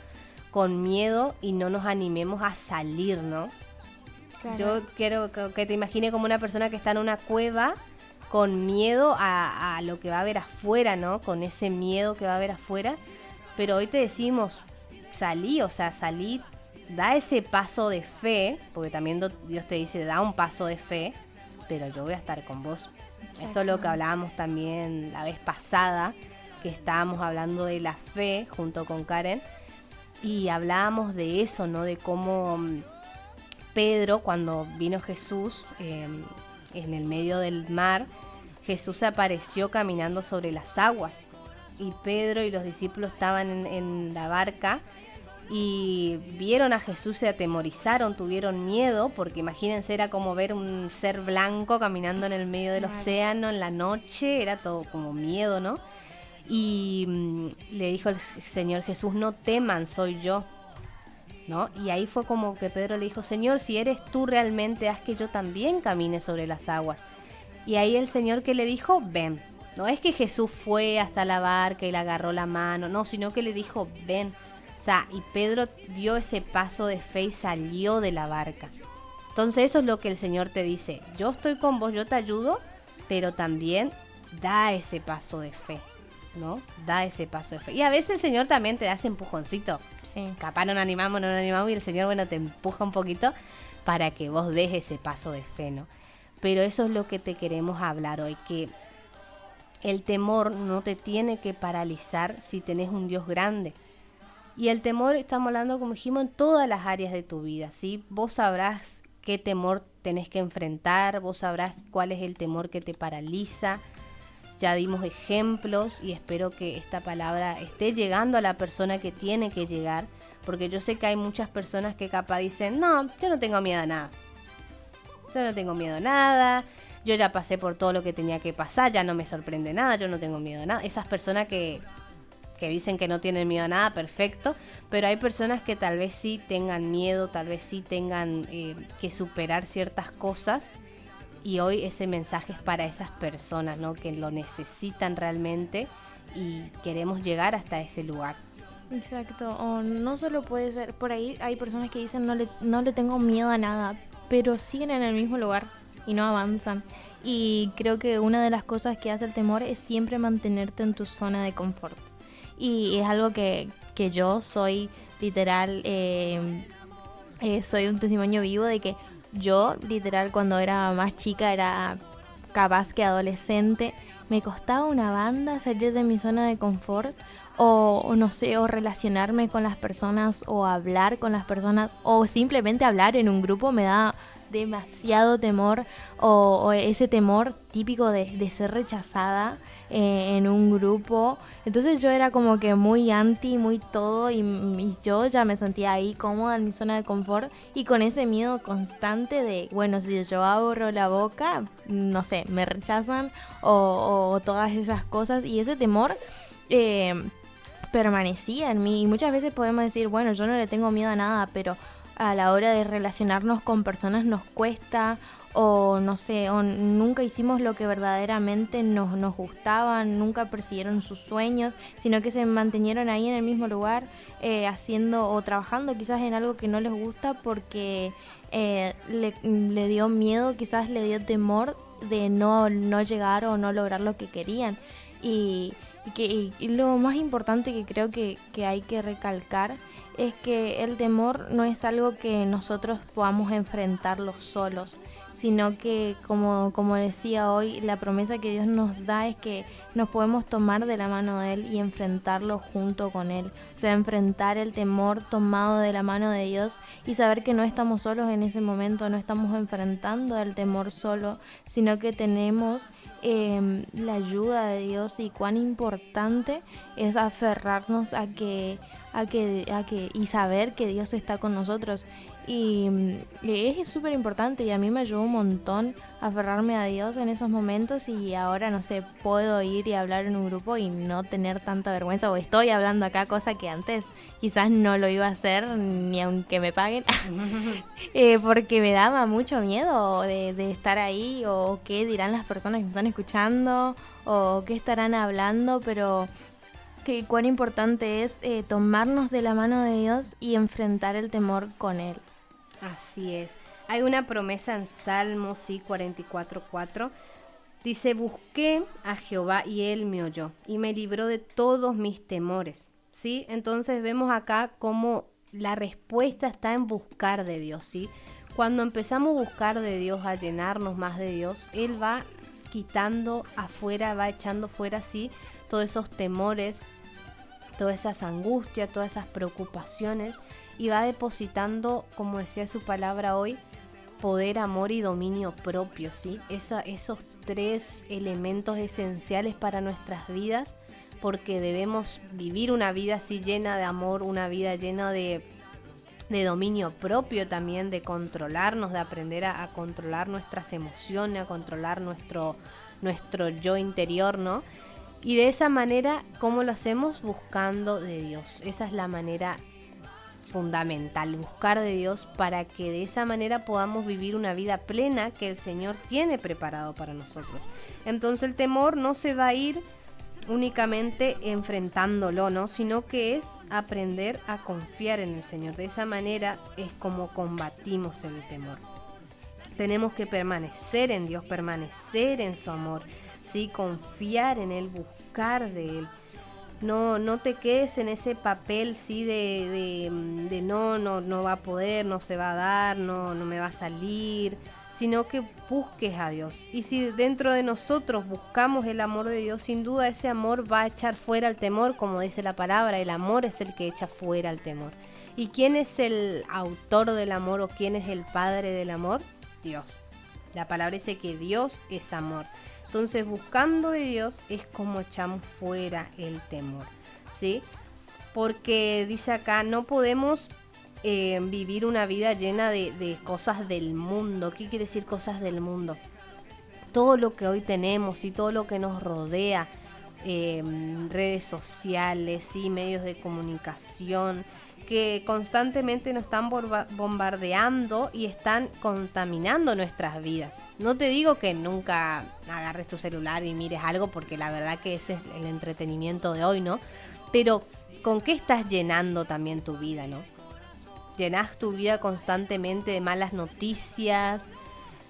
con miedo y no nos animemos a salir, ¿no? Claro. Yo quiero que te imagines como una persona que está en una cueva con miedo a lo que va a haber afuera, ¿no? Con ese miedo que va a haber afuera. Pero hoy te decimos, salí, da ese paso de fe, porque también Dios te dice, da un paso de fe, pero yo voy a estar con vos. Eso es lo que hablábamos también la vez pasada, que estábamos hablando de la fe junto con Karen, y hablábamos de eso, ¿no? De cómo Pedro, cuando vino Jesús en el medio del mar, Jesús se apareció caminando sobre las aguas y Pedro y los discípulos estaban en la barca y vieron a Jesús, se atemorizaron, tuvieron miedo, porque imagínense, era como ver un ser blanco caminando en el medio del océano en la noche, era todo como miedo, ¿no? Y le dijo el Señor Jesús, no teman, soy yo, ¿no? Y ahí fue como que Pedro le dijo, Señor, si eres tú realmente, haz que yo también camine sobre las aguas. Y ahí el Señor que le dijo, ven. No es que Jesús fue hasta la barca y le agarró la mano, no, sino que le dijo, ven. O sea, y Pedro dio ese paso de fe y salió de la barca. Entonces eso es lo que el Señor te dice, yo estoy con vos, yo te ayudo, pero también da ese paso de fe, ¿no? Da ese paso de fe. Y a veces el Señor también te da ese empujoncito. Sí. Capaz no nos animamos y el Señor, bueno, te empuja un poquito para que vos des ese paso de fe, ¿no? Pero eso es lo que te queremos hablar hoy, que el temor no te tiene que paralizar si tenés un Dios grande. Y el temor, estamos hablando, como dijimos, en todas las áreas de tu vida, ¿sí? Vos sabrás qué temor tenés que enfrentar, vos sabrás cuál es el temor que te paraliza. Ya dimos ejemplos y espero que esta palabra esté llegando a la persona que tiene que llegar, porque yo sé que hay muchas personas que capaz dicen, no, yo no tengo miedo a nada. Yo no tengo miedo a nada, yo ya pasé por todo lo que tenía que pasar, ya no me sorprende nada, yo no tengo miedo a nada. Esas personas que dicen que no tienen miedo a nada, perfecto, pero hay personas que tal vez sí tengan miedo, tal vez sí tengan que superar ciertas cosas, y hoy ese mensaje es para esas personas, ¿no? Que lo necesitan realmente y queremos llegar hasta ese lugar. Exacto, o no solo puede ser, por ahí hay personas que dicen no le tengo miedo a nada, pero siguen en el mismo lugar y no avanzan. Y creo que una de las cosas que hace el temor es siempre mantenerte en tu zona de confort. Y es algo que yo soy literal, soy un testimonio vivo de que yo literal cuando era más chica, era capaz que adolescente, me costaba una banda salir de mi zona de confort o no sé, o relacionarme con las personas o hablar con las personas o simplemente hablar en un grupo me da demasiado temor o ese temor típico de ser rechazada en un grupo. Entonces yo era como que muy anti, muy todo y yo ya me sentía ahí cómoda en mi zona de confort y con ese miedo constante de, bueno, si yo abro la boca, no sé, me rechazan o todas esas cosas, y ese temor permanecía en mí. Y muchas veces podemos decir, bueno, yo no le tengo miedo a nada, pero a la hora de relacionarnos con personas nos cuesta, o no sé, o nunca hicimos lo que verdaderamente nos gustaba, nunca persiguieron sus sueños, sino que se mantenieron ahí en el mismo lugar haciendo o trabajando quizás en algo que no les gusta porque le dio miedo, quizás le dio temor de no llegar o no lograr lo que querían. Y Y lo más importante que creo que hay que recalcar es que el temor no es algo que nosotros podamos enfrentarlo solos, sino que, como decía hoy, la promesa que Dios nos da es que nos podemos tomar de la mano de Él y enfrentarlo junto con Él. O sea, enfrentar el temor tomado de la mano de Dios y saber que no estamos solos en ese momento, no estamos enfrentando el temor solo, sino que tenemos la ayuda de Dios, y cuán importante es aferrarnos y saber que Dios está con nosotros. Y es súper importante, y a mí me ayudó un montón aferrarme a Dios en esos momentos, y ahora, no sé, puedo ir y hablar en un grupo y no tener tanta vergüenza, o estoy hablando acá, cosa que antes quizás no lo iba a hacer ni aunque me paguen porque me daba mucho miedo de estar ahí, o qué dirán las personas que me están escuchando, o qué estarán hablando, pero que cuán importante es tomarnos de la mano de Dios y enfrentar el temor con Él. Así es. Hay una promesa en Salmos 44:4. Dice: busqué a Jehová y Él me oyó y me libró de todos mis temores. ¿Sí? Entonces vemos acá cómo la respuesta está en buscar de Dios. ¿Sí? Cuando empezamos a buscar de Dios, a llenarnos más de Dios, Él va quitando afuera, va echando fuera, sí, todos esos temores, todas esas angustias, todas esas preocupaciones, y va depositando, como decía su palabra hoy, poder, amor y dominio propio, ¿sí? Esos tres elementos esenciales para nuestras vidas, porque debemos vivir una vida así llena de amor, una vida llena de dominio propio también, de controlarnos, de aprender a controlar nuestras emociones, a controlar nuestro yo interior, ¿no? Y de esa manera, ¿cómo lo hacemos? Buscando de Dios. Esa es la manera fundamental, buscar de Dios, para que de esa manera podamos vivir una vida plena que el Señor tiene preparado para nosotros. Entonces el temor no se va a ir únicamente enfrentándolo, ¿no? Sino que es aprender a confiar en el Señor. De esa manera es como combatimos el temor. Tenemos que permanecer en Dios, permanecer en su amor, ¿sí? Confiar en Él, buscar de Él. No te quedes en ese papel, sí, de no va a poder, no se va a dar, no me va a salir, sino que busques a Dios. Y si dentro de nosotros buscamos el amor de Dios, sin duda ese amor va a echar fuera el temor, como dice la palabra. El amor es el que echa fuera el temor. ¿Y quién es el autor del amor, o quién es el padre del amor? Dios. La palabra dice que Dios es amor. Entonces, buscando de Dios es como echamos fuera el temor, ¿sí? Porque dice acá, no podemos vivir una vida llena de cosas del mundo. ¿Qué quiere decir cosas del mundo? Todo lo que hoy tenemos y todo lo que nos rodea, redes sociales, ¿sí? Medios de comunicación, que constantemente nos están bombardeando y están contaminando nuestras vidas. No te digo que nunca agarres tu celular y mires algo, porque la verdad que ese es el entretenimiento de hoy, ¿no? Pero ¿con qué estás llenando también tu vida, no? Llenas tu vida constantemente de malas noticias,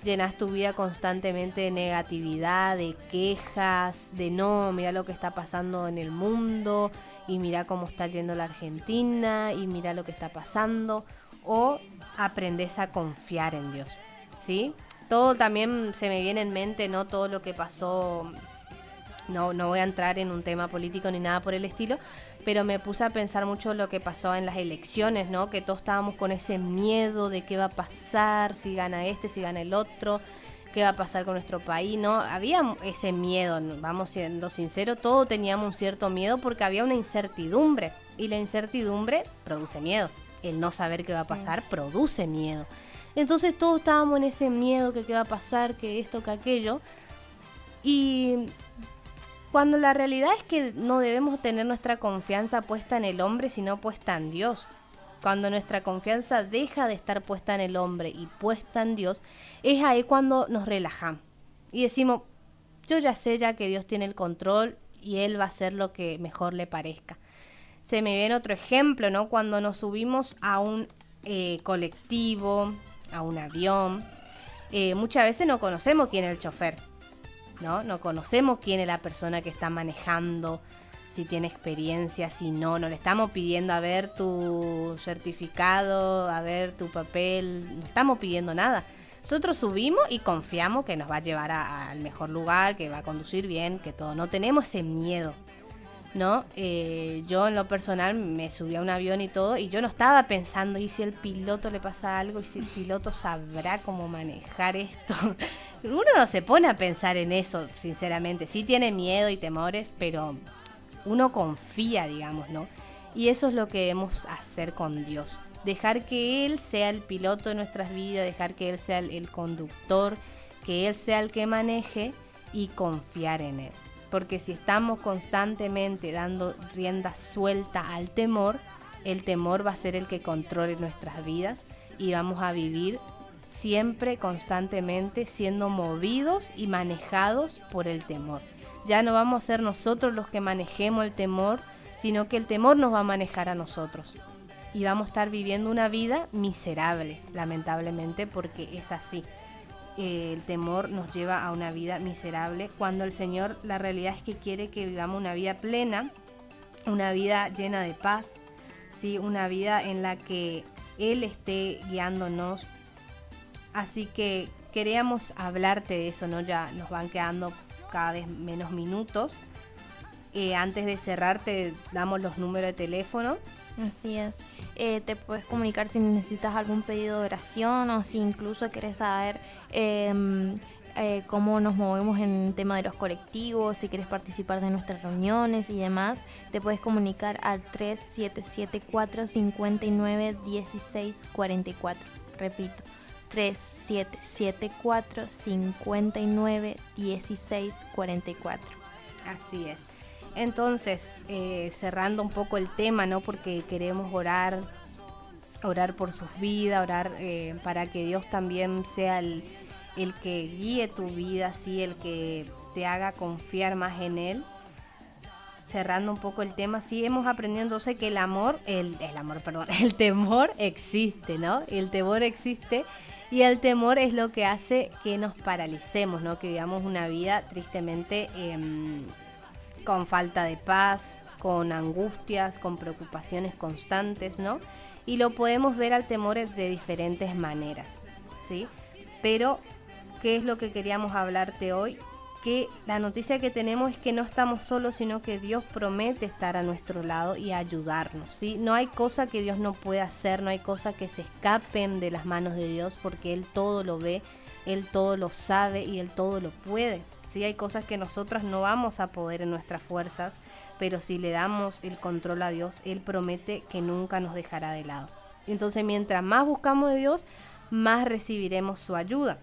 llenas tu vida constantemente de negatividad, de quejas, de no, mira lo que está pasando en el mundo, y mira cómo está yendo la Argentina, y mira lo que está pasando. O aprendes a confiar en Dios, ¿sí? Todo también se me viene en mente, ¿no? Todo lo que pasó, no voy a entrar en un tema político ni nada por el estilo, pero me puse a pensar mucho lo que pasó en las elecciones, ¿no? Que todos estábamos con ese miedo de qué va a pasar, si gana este, si gana el otro, qué va a pasar con nuestro país, ¿no? Había ese miedo, vamos siendo sinceros, todos teníamos un cierto miedo porque había una incertidumbre, y la incertidumbre produce miedo. El no saber qué va a pasar produce miedo. Entonces todos estábamos en ese miedo, que qué va a pasar, que esto, que aquello. Y cuando la realidad es que no debemos tener nuestra confianza puesta en el hombre, sino puesta en Dios. Cuando nuestra confianza deja de estar puesta en el hombre y puesta en Dios, es ahí cuando nos relajamos y decimos, yo ya sé ya que Dios tiene el control y Él va a hacer lo que mejor le parezca. Se me viene otro ejemplo, ¿no? Cuando nos subimos a un colectivo, a un avión, muchas veces no conocemos quién es el chofer. ¿no? No conocemos quién es la persona que está manejando, si tiene experiencia, si no. No le estamos pidiendo a ver tu certificado, a ver tu papel, no estamos pidiendo nada. Nosotros subimos y confiamos que nos va a llevar al mejor lugar, que va a conducir bien, que todo. No tenemos ese miedo, ¿no? Yo en lo personal me subí a un avión y todo, y yo no estaba pensando, ¿y si el piloto le pasa algo? ¿Y si el piloto sabrá cómo manejar esto? Uno no se pone a pensar en eso, sinceramente. Sí tiene miedo y temores, pero uno confía, digamos, ¿no? Y eso es lo que debemos hacer con Dios. Dejar que Él sea el piloto de nuestras vidas, dejar que Él sea el conductor, que Él sea el que maneje y confiar en Él. Porque si estamos constantemente dando rienda suelta al temor, el temor va a ser el que controle nuestras vidas y vamos a vivir siempre, constantemente, siendo movidos y manejados por el temor. Ya no vamos a ser nosotros los que manejemos el temor, sino que el temor nos va a manejar a nosotros. Y vamos a estar viviendo una vida miserable, lamentablemente, porque es así. El temor nos lleva a una vida miserable, cuando el Señor, la realidad es que quiere que vivamos una vida plena, una vida llena de paz, ¿sí? Una vida en la que Él esté guiándonos. Así que queríamos hablarte de eso, ¿no? Ya nos van quedando cada vez menos minutos. Antes de cerrar te damos los números de teléfono. Así es. Te puedes comunicar si necesitas algún pedido de oración o si incluso quieres saber cómo nos movemos en el tema de los colectivos, si quieres participar de nuestras reuniones y demás. Te puedes comunicar al 3774-591644. Repito, 3774-591644. Así es. Entonces, cerrando un poco el tema, ¿no? Porque queremos orar por sus vidas, orar para que Dios también sea el que guíe tu vida, ¿sí? El que te haga confiar más en Él. Cerrando un poco el tema, sí hemos aprendido entonces que el temor existe, ¿no? El temor existe y el temor es lo que hace que nos paralicemos, ¿no? Que vivamos una vida tristemente con falta de paz, con angustias, con preocupaciones constantes, ¿no? Y lo podemos ver al temor de diferentes maneras, ¿sí? Pero, ¿qué es lo que queríamos hablarte hoy? Que la noticia que tenemos es que no estamos solos, sino que Dios promete estar a nuestro lado y ayudarnos, ¿sí? No hay cosa que Dios no pueda hacer, no hay cosa que se escapen de las manos de Dios, porque Él todo lo ve, Él todo lo sabe y Él todo lo puede. Sí, hay cosas que nosotras no vamos a poder en nuestras fuerzas, pero si le damos el control a Dios, Él promete que nunca nos dejará de lado. Entonces, mientras más buscamos de Dios, más recibiremos su ayuda.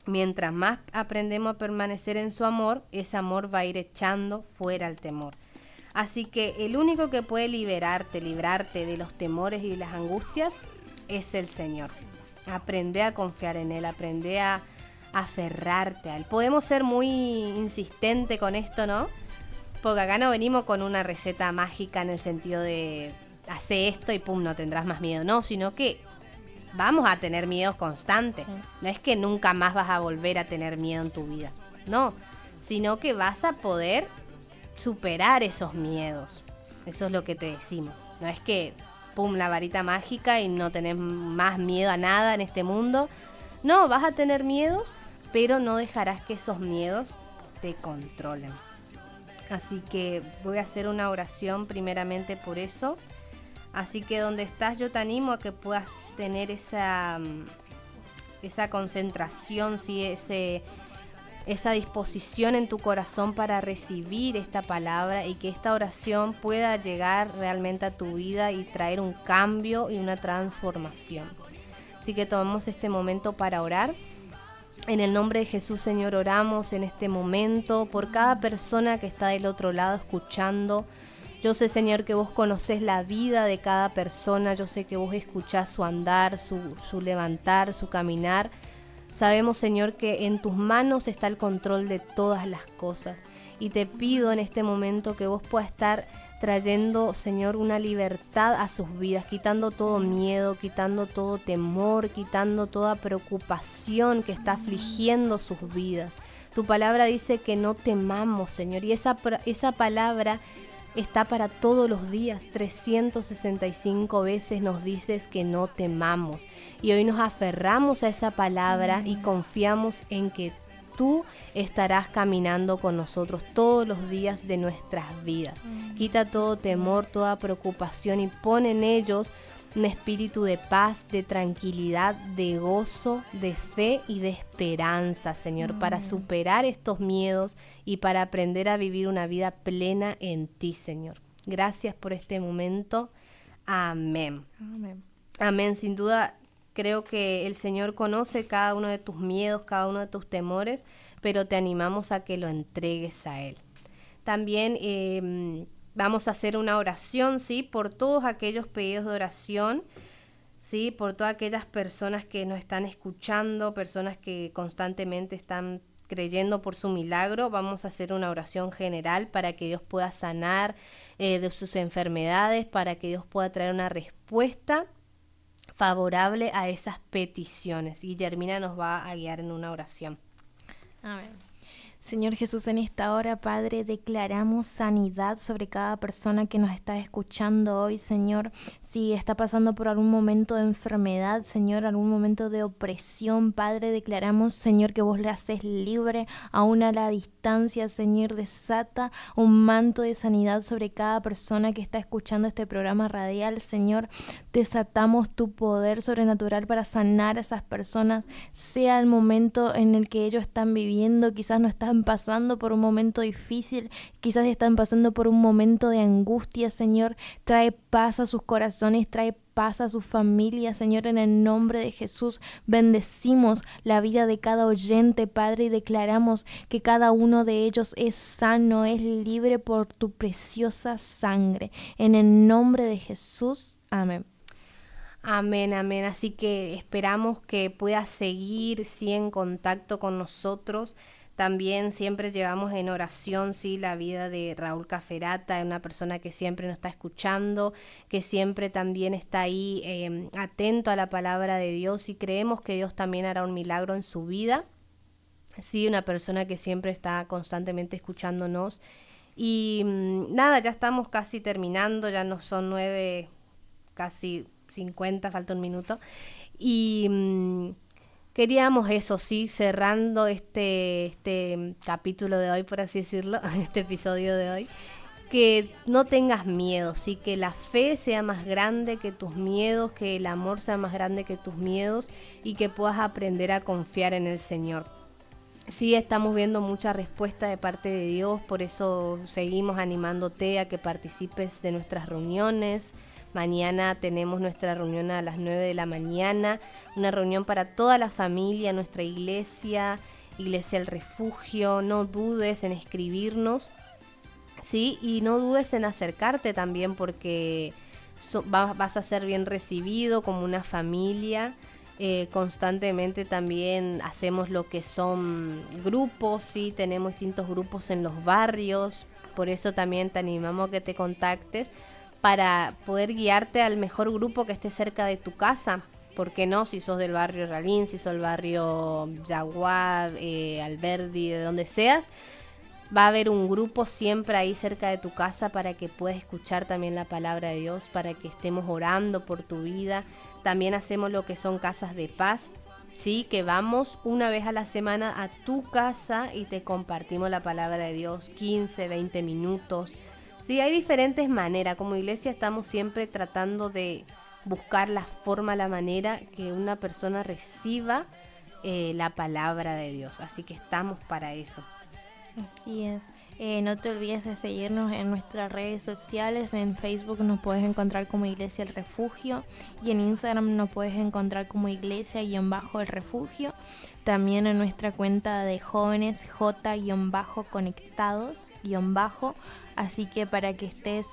Mientras más aprendemos a permanecer en su amor, ese amor va a ir echando fuera el temor. Así que el único que puede librarte de los temores y de las angustias es el Señor. Aprende a confiar en Él, aprende a aferrarte a Él. Podemos ser muy insistentes con esto, ¿no? Porque acá no venimos con una receta mágica en el sentido de hace esto y pum, no tendrás más miedo. No, sino que vamos a tener miedos constantes. Sí. No es que nunca más vas a volver a tener miedo en tu vida. No, sino que vas a poder superar esos miedos. Eso es lo que te decimos. No es que pum, la varita mágica y no tenés más miedo a nada en este mundo. No, vas a tener miedos, pero no dejarás que esos miedos te controlen. Así que voy a hacer una oración primeramente por eso. Así que donde estás yo te animo a que puedas tener esa concentración, ¿sí? Esa disposición en tu corazón para recibir esta palabra y que esta oración pueda llegar realmente a tu vida y traer un cambio y una transformación. Así que tomamos este momento para orar. En el nombre de Jesús, Señor, oramos en este momento por cada persona que está del otro lado escuchando. Yo sé, Señor, que vos conocés la vida de cada persona. Yo sé que vos escuchás su andar, su levantar, su caminar. Sabemos, Señor, que en tus manos está el control de todas las cosas. Y te pido en este momento que vos puedas estar trayendo, Señor, una libertad a sus vidas, quitando todo miedo, quitando todo temor, quitando toda preocupación que está afligiendo sus vidas. Tu palabra dice que no temamos, Señor, y esa palabra está para todos los días. 365 veces nos dices que no temamos. Y hoy nos aferramos a esa palabra y confiamos en que tú estarás caminando con nosotros todos los días de nuestras vidas. Quita todo temor, toda preocupación y pon en ellos un espíritu de paz, de tranquilidad, de gozo, de fe y de esperanza, Señor, para superar estos miedos y para aprender a vivir una vida plena en ti, Señor. Gracias por este momento. Amén. Amén. Amén. Sin duda, creo que el Señor conoce cada uno de tus miedos, cada uno de tus temores, pero te animamos a que lo entregues a Él. También vamos a hacer una oración, ¿sí? Por todos aquellos pedidos de oración, ¿sí? Por todas aquellas personas que nos están escuchando, personas que constantemente están creyendo por su milagro. Vamos a hacer una oración general para que Dios pueda sanar de sus enfermedades, para que Dios pueda traer una respuesta favorable a esas peticiones. Y Guillermina nos va a guiar en una oración. Amén. Señor Jesús, en esta hora, Padre, declaramos sanidad sobre cada persona que nos está escuchando hoy, Señor. Si está pasando por algún momento de enfermedad, Señor, algún momento de opresión, Padre, declaramos, Señor, que vos le haces libre, aún a la distancia, Señor. Desata un manto de sanidad sobre cada persona que está escuchando este programa radial, Señor. Desatamos tu poder sobrenatural para sanar a esas personas, sea el momento en el que ellos están viviendo. Quizás no están pasando por un momento difícil, quizás están pasando por un momento de angustia, Señor. Trae paz a sus corazones, trae paz a sus familias, Señor, en el nombre de Jesús. Bendecimos la vida de cada oyente, Padre, y declaramos que cada uno de ellos es sano, es libre por tu preciosa sangre. En el nombre de Jesús, amén. Amén, amén. Así que esperamos que puedas seguir, sí, en contacto con nosotros. También siempre llevamos en oración, sí, la vida de Raúl Caferata, una persona que siempre nos está escuchando, que siempre también está ahí atento a la palabra de Dios, y creemos que Dios también hará un milagro en su vida. Sí, una persona que siempre está constantemente escuchándonos. Y nada, ya estamos casi terminando, ya no son 9, casi 50, falta un minuto. Y queríamos eso, sí, cerrando este capítulo de hoy, por así decirlo, este episodio de hoy, que no tengas miedo, sí, que la fe sea más grande que tus miedos, que el amor sea más grande que tus miedos y que puedas aprender a confiar en el Señor. Sí, estamos viendo mucha respuesta de parte de Dios, por eso seguimos animándote a que participes de nuestras reuniones. Mañana tenemos nuestra reunión a las 9 de la mañana, una reunión para toda la familia, nuestra iglesia, Iglesia El Refugio. No dudes en escribirnos, ¿sí? Y no dudes en acercarte también, porque vas a ser bien recibido como una familia. Constantemente también hacemos lo que son grupos, ¿sí? Tenemos distintos grupos en los barrios, por eso también te animamos a que te contactes para poder guiarte al mejor grupo que esté cerca de tu casa. ¿Por qué no? Si sos del barrio Ralín, si sos del barrio Yaguá, Alberdi, de donde seas, va a haber un grupo siempre ahí cerca de tu casa para que puedas escuchar también la palabra de Dios, para que estemos orando por tu vida. También hacemos lo que son casas de paz, ¿sí? Que vamos una vez a la semana a tu casa y te compartimos la palabra de Dios, 15, 20 minutos. Sí, hay diferentes maneras. Como iglesia estamos siempre tratando de buscar la forma, la manera que una persona reciba la palabra de Dios. Así que estamos para eso. Así es. No te olvides de seguirnos en nuestras redes sociales. En Facebook nos puedes encontrar como Iglesia El Refugio y en Instagram nos puedes encontrar como Iglesia-El Refugio. También en nuestra cuenta de jóvenes J-conectados-. Así que para que estés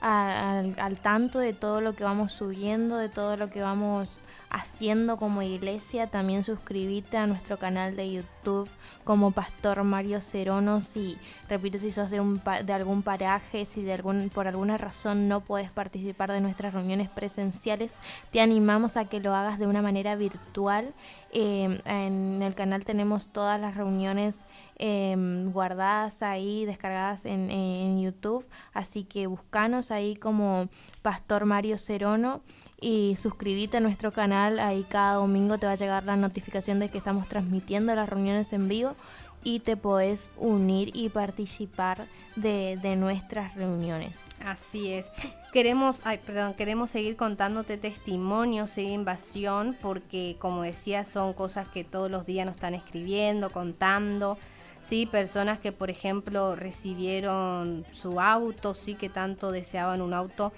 al tanto de todo lo que vamos subiendo, de todo lo que vamos haciendo como iglesia, también suscríbete a nuestro canal de YouTube como Pastor Mario Cerono. Si sos de algún paraje, si por alguna razón no puedes participar de nuestras reuniones presenciales, te animamos a que lo hagas de una manera virtual. En el canal tenemos todas las reuniones guardadas ahí, descargadas en YouTube, así que búscanos ahí como Pastor Mario Cerono y suscríbete a nuestro canal. Ahí cada domingo te va a llegar la notificación de que estamos transmitiendo las reuniones en vivo y te podés unir y participar de nuestras reuniones. Así es. Queremos seguir contándote testimonios de invasión, porque como decía, son cosas que todos los días nos están escribiendo, contando. Sí, personas que por ejemplo recibieron su auto, sí, que tanto deseaban un auto,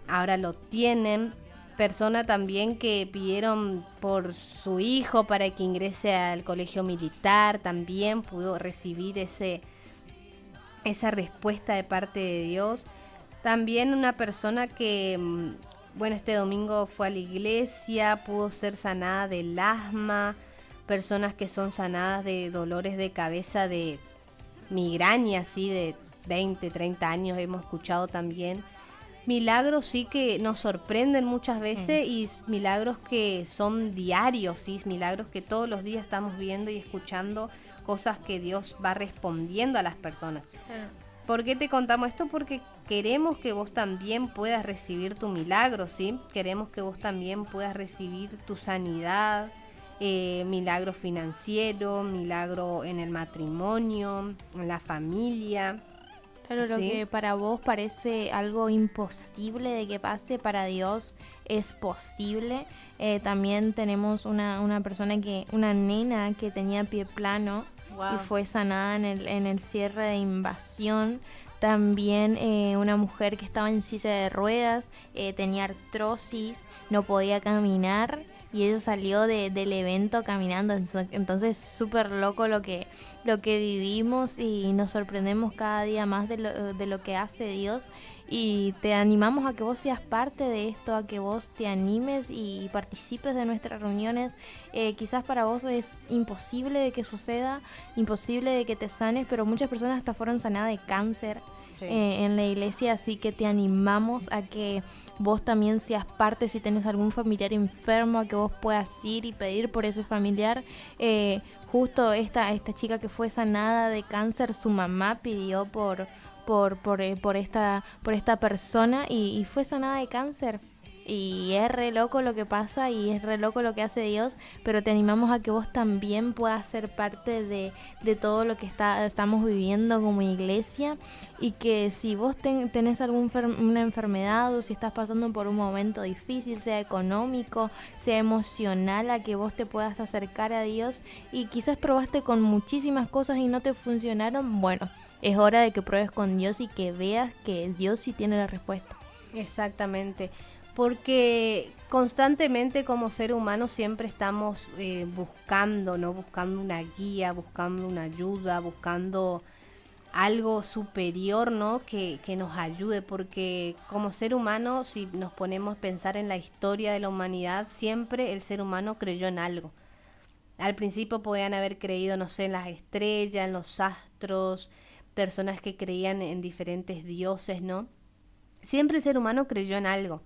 ahora lo tienen. Persona también que pidieron por su hijo para que ingrese al colegio militar, también pudo recibir esa respuesta de parte de Dios. También una persona que, bueno, este domingo fue a la iglesia, pudo ser sanada del asma. Personas que son sanadas de dolores de cabeza, de migraña, así de 20, 30 años, hemos escuchado también. Milagros sí que nos sorprenden muchas veces y milagros que son diarios, sí, milagros que todos los días estamos viendo y escuchando, cosas que Dios va respondiendo a las personas. ¿Por qué te contamos esto? Porque queremos que vos también puedas recibir tu milagro, ¿sí? Queremos que vos también puedas recibir tu sanidad, milagro financiero, milagro en el matrimonio, en la familia. Claro, ¿sí? Lo que para vos parece algo imposible de que pase, para Dios es posible. También tenemos una nena que tenía pie plano. Wow. Y fue sanada en el cierre de invasión. También una mujer que estaba en silla de ruedas, tenía artrosis, no podía caminar. Y ella salió del evento caminando. Entonces súper loco lo que vivimos, y nos sorprendemos cada día más de lo que hace Dios. Y te animamos a que vos seas parte de esto, a que vos te animes y participes de nuestras reuniones. Quizás para vos es imposible de que suceda, imposible de que te sanes, pero muchas personas hasta fueron sanadas de cáncer. Sí. En la iglesia, así que te animamos a que vos también seas parte. Si tenés algún familiar enfermo, a que vos puedas ir y pedir por ese familiar. Justo esta chica que fue sanada de cáncer, su mamá pidió por esta persona y fue sanada de cáncer. Y es re loco lo que pasa y es re loco lo que hace Dios, pero te animamos a que vos también puedas ser parte de todo lo que estamos viviendo como iglesia, y que si vos tenés una enfermedad, o si estás pasando por un momento difícil, sea económico, sea emocional, a que vos te puedas acercar a Dios. Y quizás probaste con muchísimas cosas y no te funcionaron. Bueno, es hora de que pruebes con Dios y que veas que Dios sí tiene la respuesta. Exactamente. Porque constantemente como ser humano siempre estamos buscando una guía, buscando una ayuda, buscando algo superior, ¿no? Que nos ayude, porque como ser humano, si nos ponemos a pensar en la historia de la humanidad, siempre el ser humano creyó en algo. Al principio podían haber creído, no sé, en las estrellas, en los astros, personas que creían en diferentes dioses, ¿no? Siempre el ser humano creyó en algo.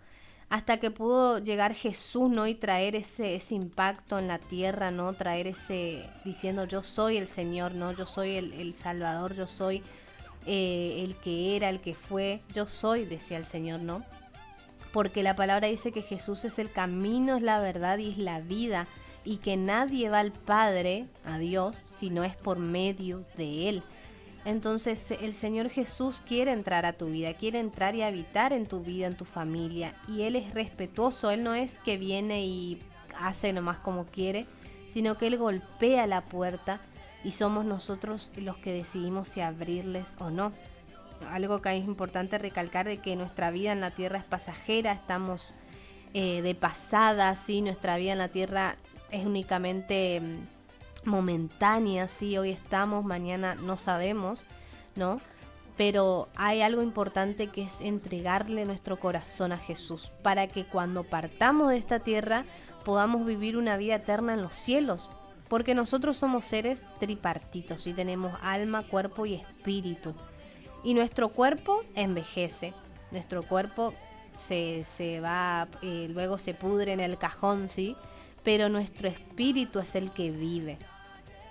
Hasta que pudo llegar Jesús, ¿no? Y traer ese impacto en la tierra, ¿no? Traer diciendo, yo soy el Señor, ¿no? Yo soy el Salvador, yo soy el que era, el que fue, yo soy, decía el Señor, ¿no? Porque la palabra dice que Jesús es el camino, es la verdad y es la vida, y que nadie va al Padre, a Dios, si no es por medio de Él. Entonces el Señor Jesús quiere entrar a tu vida, quiere entrar y habitar en tu vida, en tu familia, y Él es respetuoso. Él no es que viene y hace nomás como quiere, sino que Él golpea la puerta y somos nosotros los que decidimos si abrirles o no. Algo que es importante recalcar, de que nuestra vida en la tierra es pasajera, estamos de pasada, ¿sí? Nuestra vida en la tierra es únicamente momentánea, sí, hoy estamos, mañana no sabemos, ¿no? Pero hay algo importante, que es entregarle nuestro corazón a Jesús, para que cuando partamos de esta tierra podamos vivir una vida eterna en los cielos, porque nosotros somos seres tripartitos, ¿sí? Tenemos alma, cuerpo y espíritu, y nuestro cuerpo envejece, nuestro cuerpo se va, luego se pudre en el cajón, ¿sí? pero nuestro espíritu es el que vive.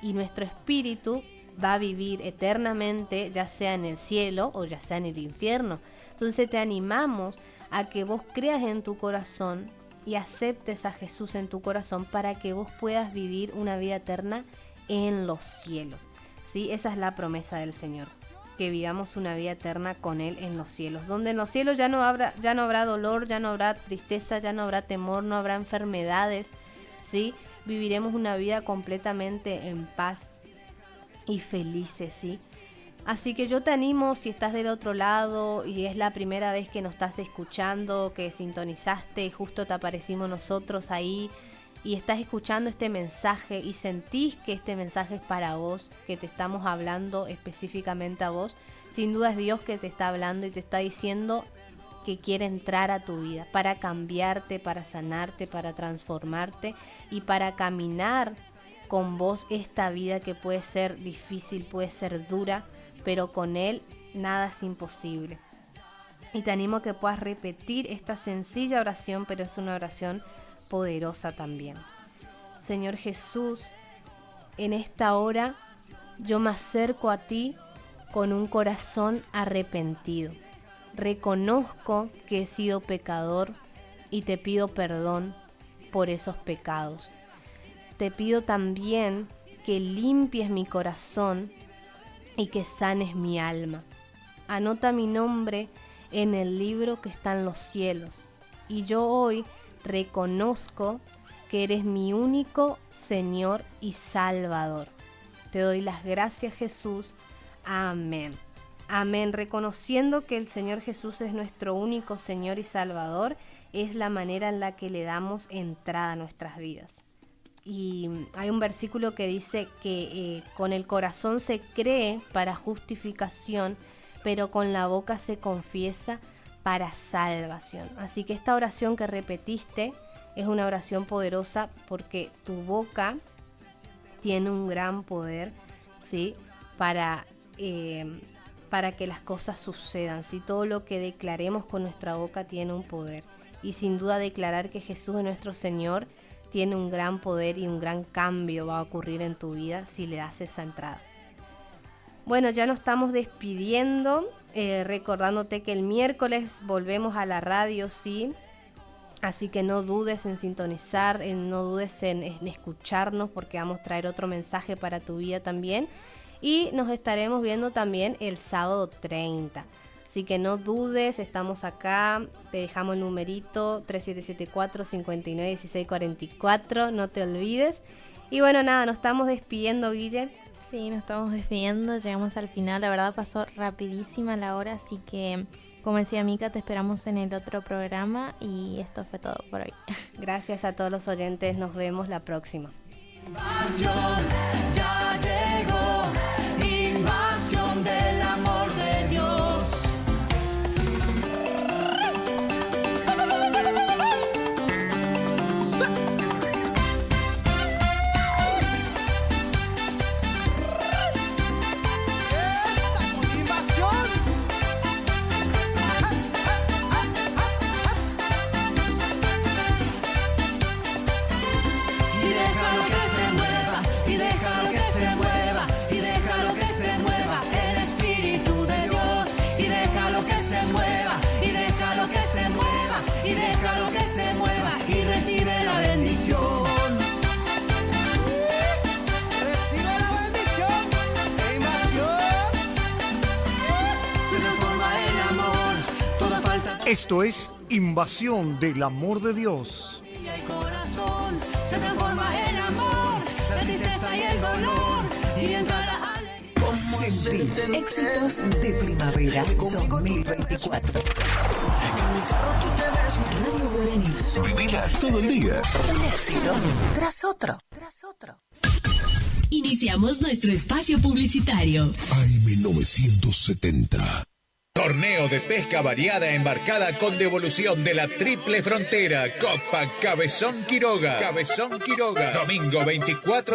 Y nuestro espíritu va a vivir eternamente, ya sea en el cielo o ya sea en el infierno. Entonces te animamos a que vos creas en tu corazón y aceptes a Jesús en tu corazón para que vos puedas vivir una vida eterna en los cielos. ¿Sí? Esa es la promesa del Señor, que vivamos una vida eterna con Él en los cielos, donde en los cielos ya no habrá dolor, ya no habrá tristeza, ya no habrá temor, no habrá enfermedades, ¿sí? Viviremos una vida completamente en paz y felices, ¿sí? Así que yo te animo, si estás del otro lado y es la primera vez que nos estás escuchando, que sintonizaste y justo te aparecimos nosotros ahí y estás escuchando este mensaje y sentís que este mensaje es para vos, que te estamos hablando específicamente a vos, sin duda es Dios que te está hablando y te está diciendo que quiere entrar a tu vida para cambiarte, para sanarte, para transformarte y para caminar con vos esta vida que puede ser difícil, puede ser dura, pero con Él nada es imposible. Y te animo a que puedas repetir esta sencilla oración, pero es una oración poderosa también. Señor Jesús, en esta hora yo me acerco a ti con un corazón arrepentido. Reconozco que he sido pecador y te pido perdón por esos pecados. Te pido también que limpies mi corazón y que sanes mi alma. Anota mi nombre en el libro que está en los cielos. Y yo hoy reconozco que eres mi único Señor y Salvador. Te doy las gracias, Jesús. Amén. Amén. Reconociendo que el Señor Jesús es nuestro único Señor y Salvador, es la manera en la que le damos entrada a nuestras vidas. Y hay un versículo que dice que con el corazón se cree para justificación, pero con la boca se confiesa para salvación. Así que esta oración que repetiste es una oración poderosa porque tu boca tiene un gran poder, ¿sí? Para que las cosas sucedan, ¿sí? Todo lo que declaremos con nuestra boca tiene un poder. Y sin duda declarar que Jesús es nuestro Señor tiene un gran poder y un gran cambio va a ocurrir en tu vida si le das esa entrada. Bueno, ya nos estamos despidiendo, recordándote que el miércoles volvemos a la radio, sí. Así que no dudes en sintonizar, no dudes en escucharnos, porque vamos a traer otro mensaje para tu vida también. Y nos estaremos viendo también el sábado 30. Así que no dudes, estamos acá, te dejamos el numerito 3774-591644, no te olvides. Y bueno, nada, nos estamos despidiendo, Guille. Sí, nos estamos despidiendo, llegamos al final, la verdad pasó rapidísima la hora, así que como decía Mica, te esperamos en el otro programa y esto fue todo por hoy. Gracias a todos los oyentes, nos vemos la próxima. Invasión, ya llegó, invasión del amor de Dios. Y déjalo que se mueva y recibe la bendición. Recibe la bendición. Invasión. Se transforma en amor. Toda falta. Esto es Invasión del Amor de Dios. Y el corazón se transforma en amor. La tristeza y el dolor. Y entra la alegría. Sentí éxitos de primavera 2024. Radio Guaraní. Vivila todo el día. Un éxito tras otro. Iniciamos nuestro espacio publicitario. AM970. Torneo de pesca variada embarcada con devolución de la Triple Frontera. Copa Cabezón Quiroga. Domingo 24